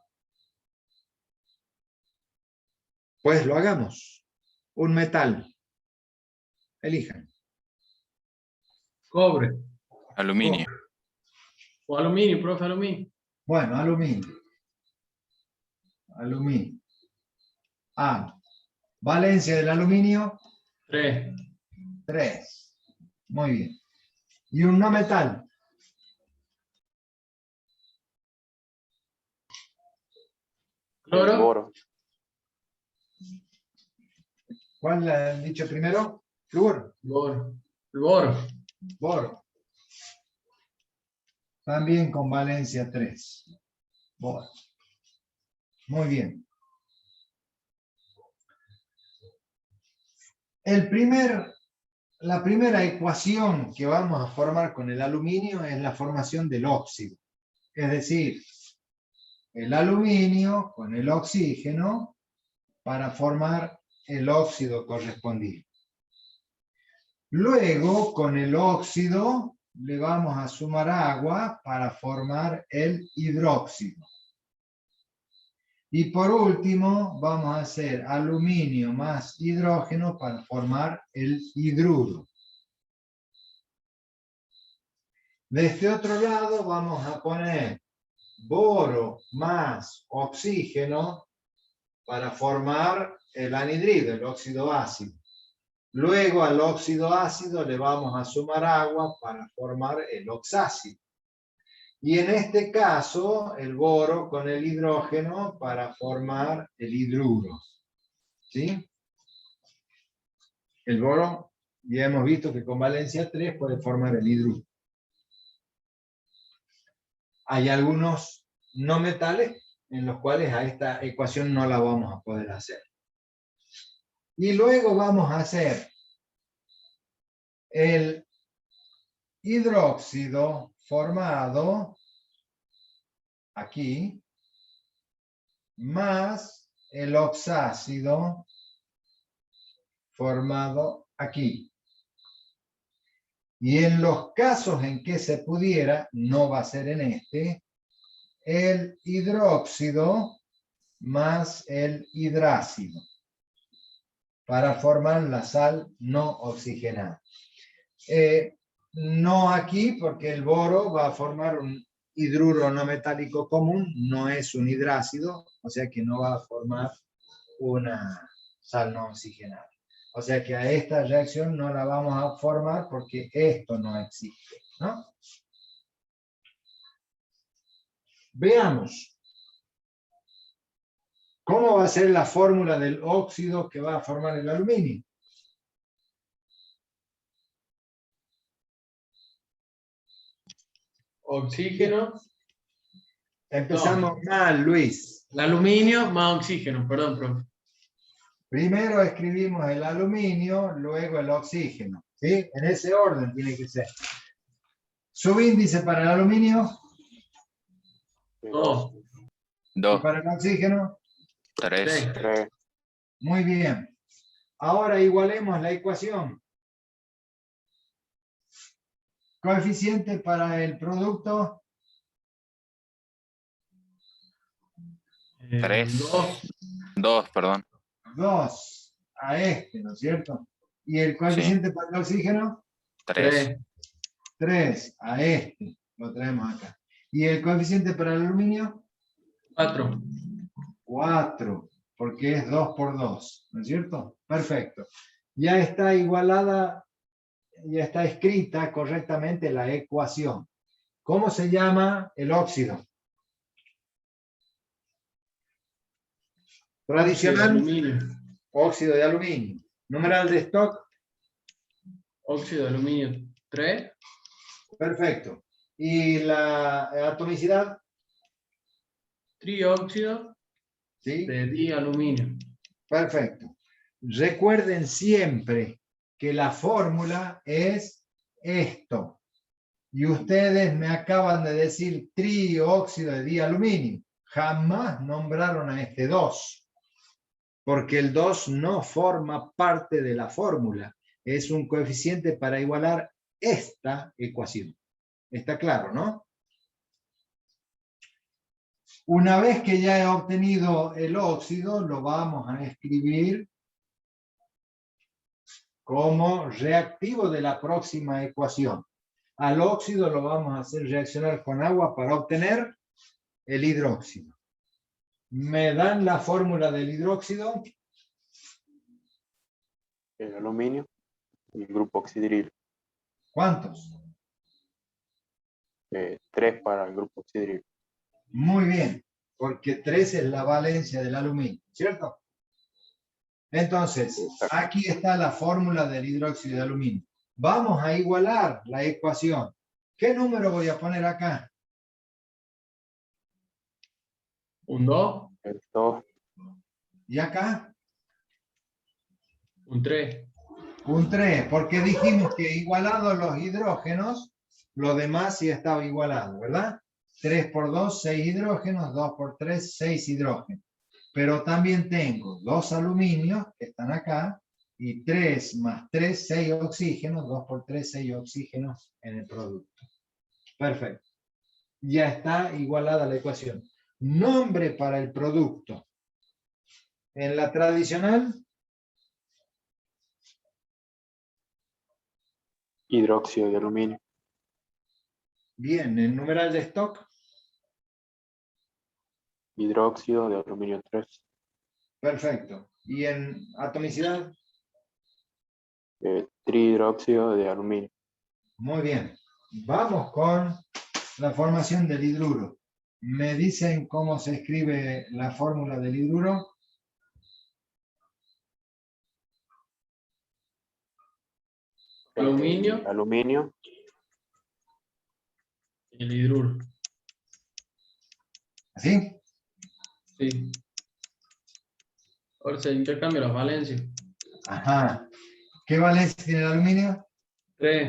Pues lo hagamos. Un metal. Elijan. Cobre. Aluminio. O aluminio, profe, aluminio. Bueno, aluminio. Aluminio. Ah, valencia del aluminio. 3. 3. Muy bien. Y un no metal. Cloro. Boro. ¿Cuál le han dicho primero? Flúor. Boro. Boro. Boro. También con valencia 3. Boro. Muy bien. La primera ecuación que vamos a formar con el aluminio es la formación del óxido. Es decir, el aluminio con el oxígeno para formar el óxido correspondiente. Luego, con el óxido, le vamos a sumar agua para formar el hidróxido. Y por último, vamos a hacer aluminio más hidrógeno para formar el hidruro. De este otro lado vamos a poner boro más oxígeno para formar el anhidrido, el óxido ácido. Luego al óxido ácido le vamos a sumar agua para formar el oxácido. Y en este caso, el boro con el hidrógeno para formar el hidruro. ¿Sí? El boro, ya hemos visto que con valencia 3 puede formar el hidruro. Hay algunos no metales en los cuales a esta ecuación no la vamos a poder hacer. Y luego vamos a hacer el hidróxido formado aquí, más el oxácido formado aquí. Y en los casos en que se pudiera, no va a ser en este, el hidróxido más el hidrácido para formar la sal no oxigenada. No aquí, porque el boro va a formar un hidruro no metálico común, no es un hidrácido, o sea que no va a formar una sal no oxigenada. O sea que a esta reacción no la vamos a formar porque esto no existe, ¿no? Veamos. ¿Cómo va a ser la fórmula del óxido que va a formar el aluminio? Oxígeno. Empezamos mal, Luis. El aluminio más oxígeno, perdón, profe. Primero escribimos el aluminio, luego el oxígeno. ¿Sí? En ese orden tiene que ser. Subíndice para el aluminio. 2. Y 2, para el oxígeno. 3, 3. Muy bien. Ahora igualemos la ecuación. Coeficiente para el producto. 3, 2. 2, perdón. 2 a este, ¿no es cierto? ¿Y el coeficiente para el oxígeno? 3, 3 a este. Lo traemos acá. ¿Y el coeficiente para el aluminio? 4. 4. porque es 2 por 2, ¿no es cierto? Perfecto. Ya está igualada, ya está escrita correctamente la ecuación. ¿Cómo se llama el óxido? Tradicional, aluminio. óxido de aluminio. Numeral de stock, Óxido de aluminio 3. perfecto. ¿Y la atomicidad? Trióxido ¿Sí? de dialuminio. Perfecto. Recuerden siempre que la fórmula es esto. Y ustedes me acaban de decir trióxido de dialuminio. Jamás nombraron a este 2. Porque el 2 no forma parte de la fórmula. Es un coeficiente para igualar esta ecuación. Está claro, ¿no? Una vez que ya he obtenido el óxido, lo vamos a escribir como reactivo de la próxima ecuación. Al óxido lo vamos a hacer reaccionar con agua para obtener el hidróxido. ¿Me dan la fórmula del hidróxido? El aluminio y el grupo oxidrilo. ¿Cuántos? 3 para el grupo oxidrilo. Muy bien, porque 3 es la valencia del aluminio, ¿cierto? Entonces, aquí está la fórmula del hidróxido de aluminio. Vamos a igualar la ecuación. ¿Qué número voy a poner acá? Un 2. El 2, ¿Y acá? Un 3. Un 3, porque dijimos que igualados los hidrógenos, lo demás sí estaba igualado, ¿verdad? 3 por 2, 6 hidrógenos, 2 por 3, 6 hidrógenos. Pero también tengo 2 aluminios que están acá, y 3 más 3, 6 oxígenos, 2 por 3, 6 oxígenos en el producto. Perfecto. Ya está igualada la ecuación. Nombre para el producto. En la tradicional, hidróxido de aluminio. bien, el numeral de stock, Hidróxido de aluminio 3. perfecto. Y en atomicidad, Trihidróxido de aluminio. muy bien. Vamos con la formación del hidruro. ¿Me dicen cómo se escribe la fórmula del hidruro? Aluminio. Aluminio. El hidruro. ¿Así? Sí. Ahora se intercambia las valencias. Ajá. ¿Qué valencia tiene el aluminio? 3.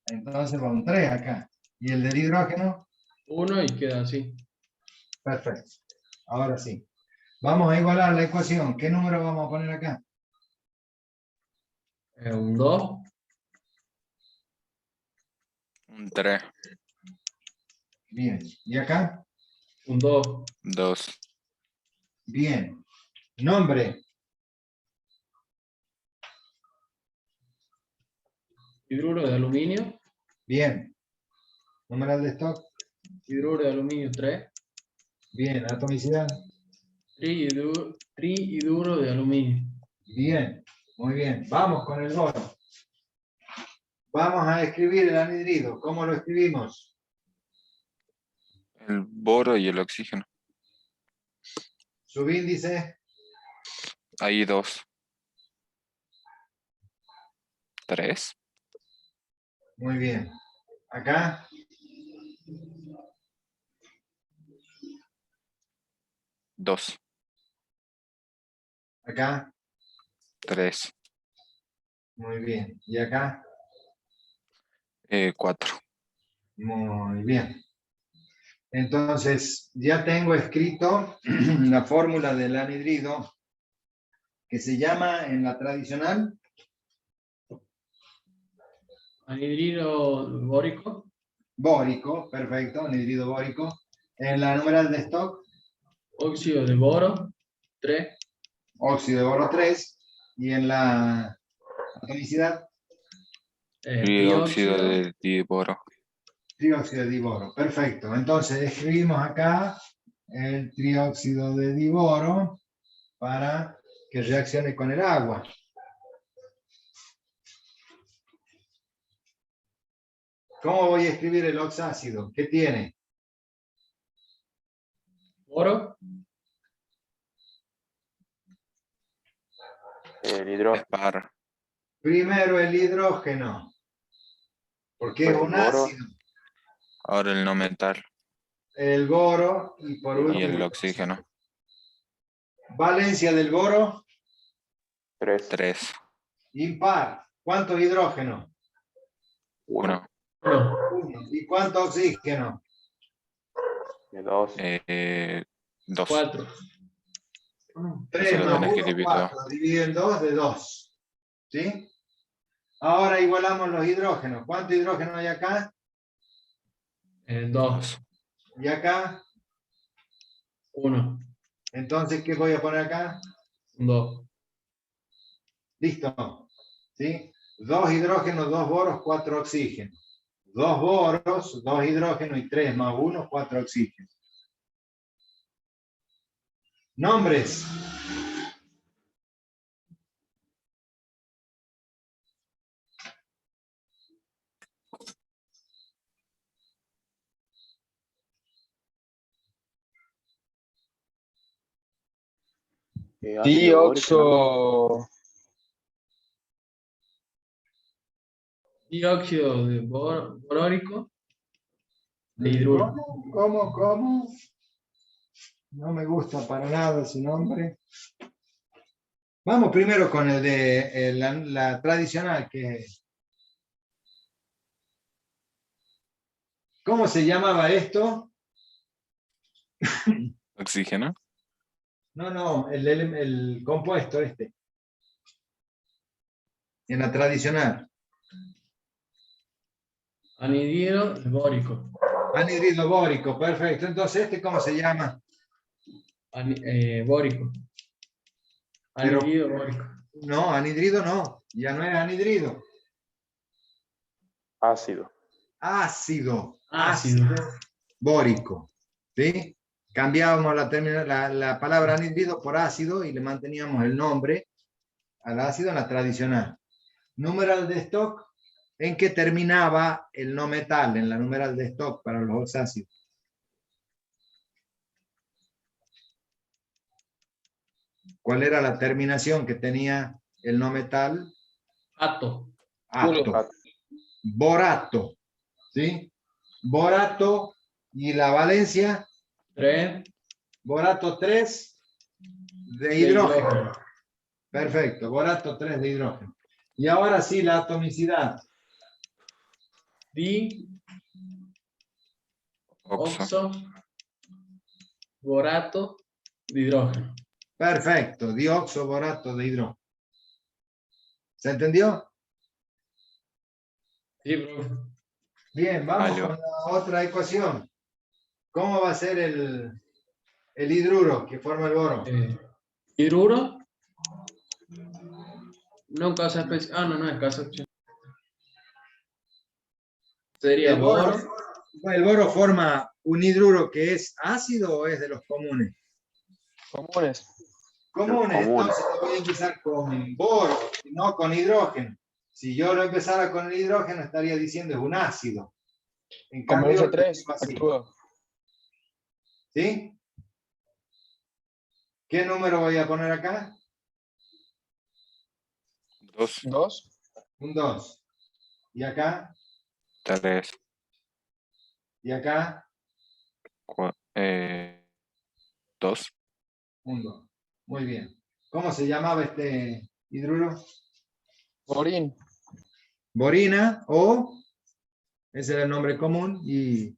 Entonces va un 3 acá. ¿Y el del hidrógeno? 1 y queda así. Perfecto. Ahora sí. Vamos a igualar la ecuación. ¿Qué número vamos a poner acá? Un 2. Un 3. Bien. ¿Y acá? Un 2. 2. Bien. Nombre. Hidruro de aluminio. Bien. Numeral de stock. Hidruro de aluminio 3. Bien. Atomicidad. Trihiduro de aluminio. Bien. Muy bien. Vamos con el boro. Vamos a escribir el anhidrido. ¿Cómo lo escribimos? El boro y el oxígeno. Subíndice. Ahí 2. 3. Muy bien. Acá. Dos. Acá. 3. Muy bien. ¿Y acá? 4. Muy bien. Entonces, ya tengo escrito la fórmula del anhidrido que se llama en la tradicional Anhidrido bórico. bórico, perfecto, anhidrido bórico. En la numeral de stock, Óxido de boro 3. óxido de boro 3. Y en la atomicidad, Dióxido Trióxido. de diboro. trióxido de diboro. Perfecto. Entonces, escribimos acá el trióxido de diboro. para que reaccione con el agua. ¿Cómo voy a escribir el oxácido? ¿Qué tiene? Boro. El hidrógeno. Es par. Primero el hidrógeno, porque es Pues un boro. ácido. Ahora el no metal. El boro y por Y último Y el oxígeno. Valencia del boro, 3. 3. impar. ¿Cuántos hidrógenos? 1. 1. Uno. ¿Y cuánto oxígeno? 2. 2. 4. 3 lo más tenés que 1, dividir 4. Dividido en 2 de 2. ¿Sí? Ahora igualamos los hidrógenos. ¿Cuánto hidrógeno hay acá? 2. Y acá. 1. Entonces, ¿qué voy a poner acá? 2. Listo. ¿Sí? 2 hidrógenos, 2 boros, 4 oxígenos. 2 boros, 2 hidrógenos y 3 más 1, 4 oxígenos. Nombres. Ácido bórico, ¿no? Dióxido de borórico de hidruro. ¿Cómo? No me gusta para nada ese nombre. Vamos primero con el de la tradicional, que ¿cómo se llamaba esto? Oxígeno. No, el compuesto este. En la tradicional. Anhidro de bórico. Anhidrido bórico, perfecto. Entonces, ¿este cómo se llama? Bórico. Pero- Anhidro bórico. No, anhidrido no. Ya no es anhidrido. Ácido. Ácido. Ácido. Bórico. ¿Sí? Cambiábamos la palabra anhidrido por ácido y le manteníamos el nombre al ácido en la tradicional. Numeral de stock, ¿en qué terminaba el no metal en la numeral de stock para los oxácidos? ¿Cuál era la terminación que tenía el no metal? Ato. Ato. Borato. ¿Sí? Borato y la valencia, 3. borato 3 de hidrógeno. Perfecto, borato 3 de hidrógeno. Y ahora sí, la atomicidad. Di. Oxo. Oxo. Borato de hidrógeno. Perfecto, dióxido borato de hidrógeno. ¿Se entendió? Sí, profe. Bien, vamos Aló. con la otra ecuación. ¿Cómo va a ser el hidruro que forma el boro? Hidruro. No casa especial. No es casa especial. Sería El boro, boro. ¿el boro forma un hidruro que es ácido o es de los comunes? Comunes. Comunes, Comunes. entonces yo voy a empezar con boro, no con hidrógeno. Si yo lo empezara con el hidrógeno, estaría diciendo es un ácido. En Como cambio, el S3 así. actúa. ¿Sí? ¿Qué número voy a poner acá? 2. 2. Un 2. ¿Y acá? 3. ¿Y acá? 2. Un 2. Muy bien. ¿Cómo se llamaba este hidruro? Borín. Borina o, ese era el nombre común, y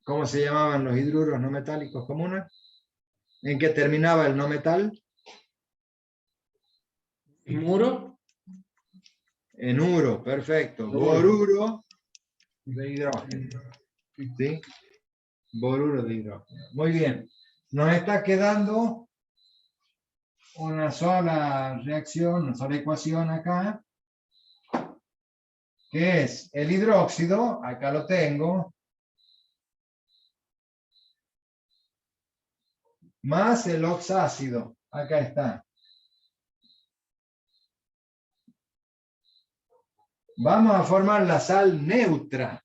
¿cómo se llamaban los hidruros no metálicos comunes? ¿En qué terminaba el no metal? Muro. En uro, perfecto. Uro. Boruro de hidrógeno. ¿Sí? Boruro de hidrógeno. Muy bien. Nos está quedando una sola reacción, una sola ecuación acá, que es el hidróxido, acá lo tengo, más el oxácido. Acá está. Vamos a formar la sal neutra.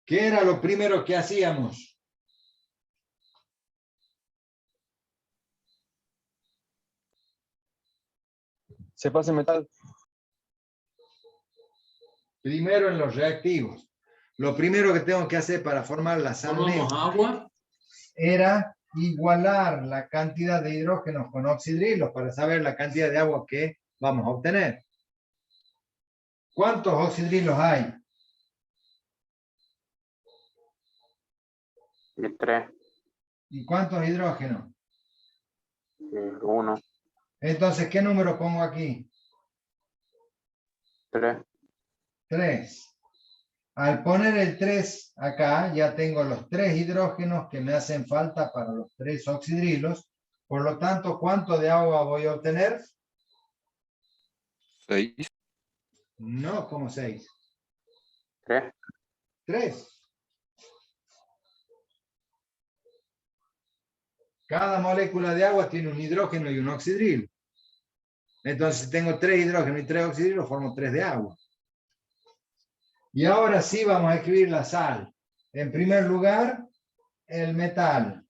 ¿Qué era lo primero que hacíamos? Se pasa metal. Primero en los reactivos. Lo primero que tengo que hacer para formar la sal Tomamos neutra agua. era igualar la cantidad de hidrógenos con oxidrilos para saber la cantidad de agua que vamos a obtener. ¿Cuántos oxidrilos hay? Y 3. ¿Y cuántos hidrógenos? 1. Entonces, ¿qué número pongo aquí? 3. 3. Al poner el 3 acá, ya tengo los 3 hidrógenos que me hacen falta para los 3 oxidrilos. Por lo tanto, ¿cuánto de agua voy a obtener? 6. No, como 6. 3. 3. Cada molécula de agua tiene un hidrógeno y un oxidrilo. Entonces, si tengo 3 hidrógenos y 3 oxidrilos, formo 3 de agua. Y ahora sí vamos a escribir la sal. En primer lugar, el metal.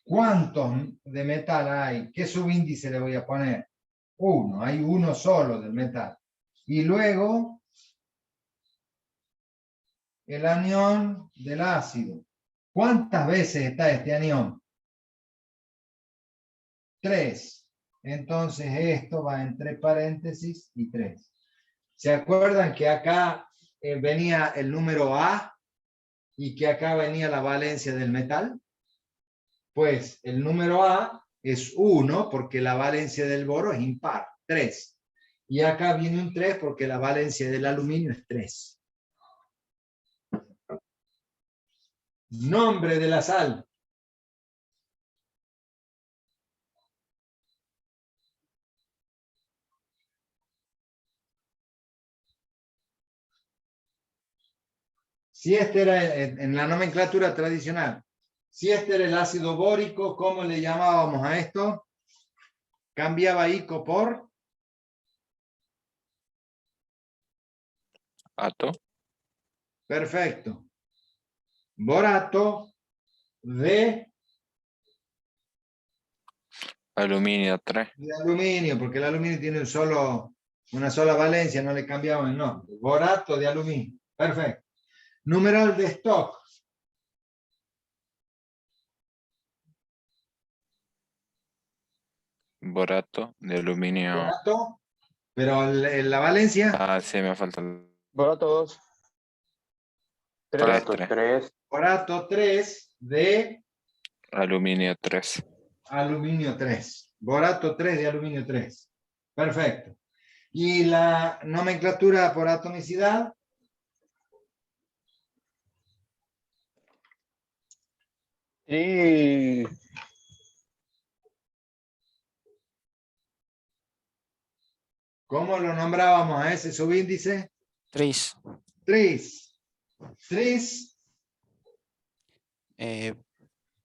¿Cuántos de metal hay? ¿Qué subíndice le voy a poner? 1. Hay uno solo del metal. Y luego, el anión del ácido. ¿Cuántas veces está este anión? 3. Entonces esto va entre paréntesis y 3. ¿Se acuerdan que acá venía el número A y que acá venía la valencia del metal? Pues el número A es 1 porque la valencia del boro es impar, 3. Y acá viene un 3 porque la valencia del aluminio es 3. Nombre de la sal. Si este era en la nomenclatura tradicional, si este era el ácido bórico, ¿cómo le llamábamos a esto? Cambiaba ico por Ato. perfecto. Borato de Aluminio 3. aluminio, porque el aluminio tiene una sola valencia, no le cambiamos el nombre. Borato de aluminio. Perfecto. Numeral de stock. Borato de aluminio. Borato, pero la valencia. Ah, sí, me falta el Borato 2. 3. Borato 3. 3. Borato 3 de Aluminio 3. aluminio 3. Borato 3 de aluminio 3. Perfecto. ¿Y la nomenclatura por atomicidad? Y ¿Cómo lo nombrábamos a ese subíndice? 3. Tris. Tris,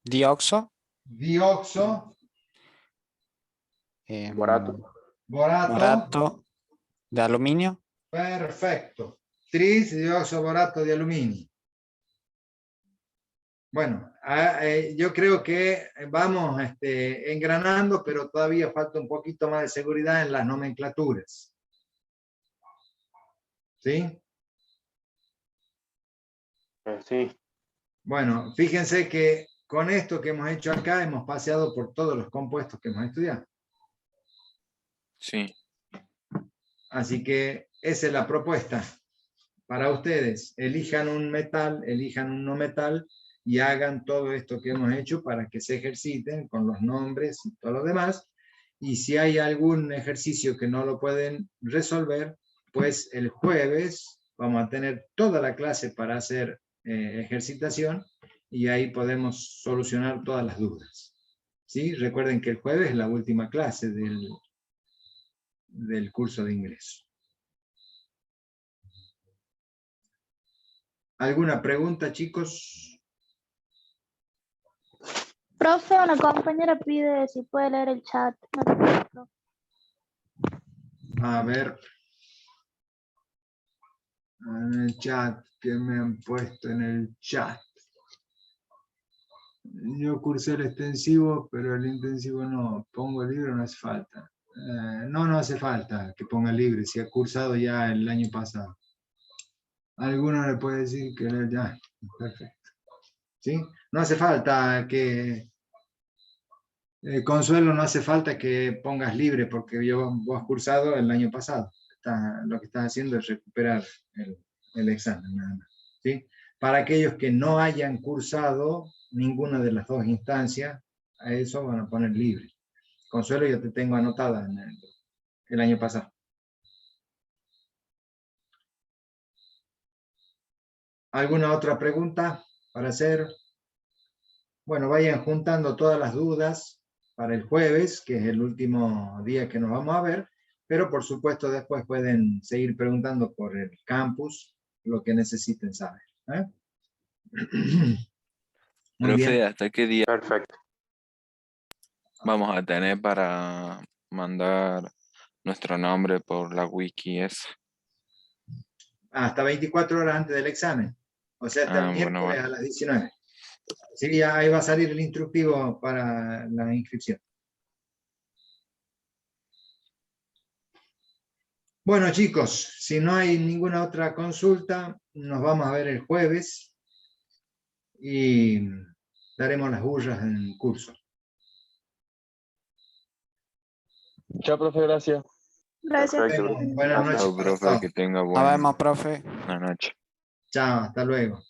Dioxo. dioxo, Borato. borato. Borato de aluminio. Perfecto. Tris, dioxo, borato de aluminio. Bueno, yo creo que vamos engranando, pero todavía falta un poquito más de seguridad en las nomenclaturas. ¿Sí? Sí. Bueno, fíjense que con esto que hemos hecho acá hemos paseado por todos los compuestos que hemos estudiado. Sí. Así que esa es la propuesta para ustedes. Elijan un metal, elijan un no metal y hagan todo esto que hemos hecho para que se ejerciten con los nombres y todo lo demás. Y si hay algún ejercicio que no lo pueden resolver, pues el jueves vamos a tener toda la clase para hacer ejercitación y ahí podemos solucionar todas las dudas. ¿Sí? Recuerden que el jueves es la última clase del curso de ingreso. ¿Alguna pregunta, chicos? Profe, una compañera pide si puede leer el chat. No te preocupes, profe. A ver. En el chat, ¿qué me han puesto en el chat? Yo cursé el extensivo, pero el intensivo no. ¿Pongo libre o no hace falta? No hace falta que ponga libre, si ha cursado ya el año pasado. Alguno le puede decir que ya, perfecto. ¿Sí? No hace falta que... Consuelo, no hace falta que pongas libre porque vos has cursado el año pasado. Lo que estás haciendo es recuperar el examen, nada más. ¿Sí? Para aquellos que no hayan cursado ninguna de las dos instancias, a eso van a poner libre. Consuelo, yo te tengo anotada en el año pasado. ¿Alguna otra pregunta para hacer? Bueno, vayan juntando todas las dudas para el jueves, que es el último día que nos vamos a ver, pero por supuesto después pueden seguir preguntando por el campus lo que necesiten saber. Muy Profe, bien. ¿hasta qué día Perfecto. vamos a tener para mandar nuestro nombre por la wiki esa? Hasta 24 horas antes del examen. O sea, hasta el Bueno, miércoles bueno. a las 19. Sí, ya ahí va a salir el instructivo para la inscripción. Bueno, chicos, si no hay ninguna otra consulta, nos vamos a ver el jueves y daremos las burras en curso. Chao, profe, gracias. Gracias. Perfecto. Buenas noches Chao, para profe, todos. que tenga Nos vemos, buena profe. noche. Chao, hasta luego.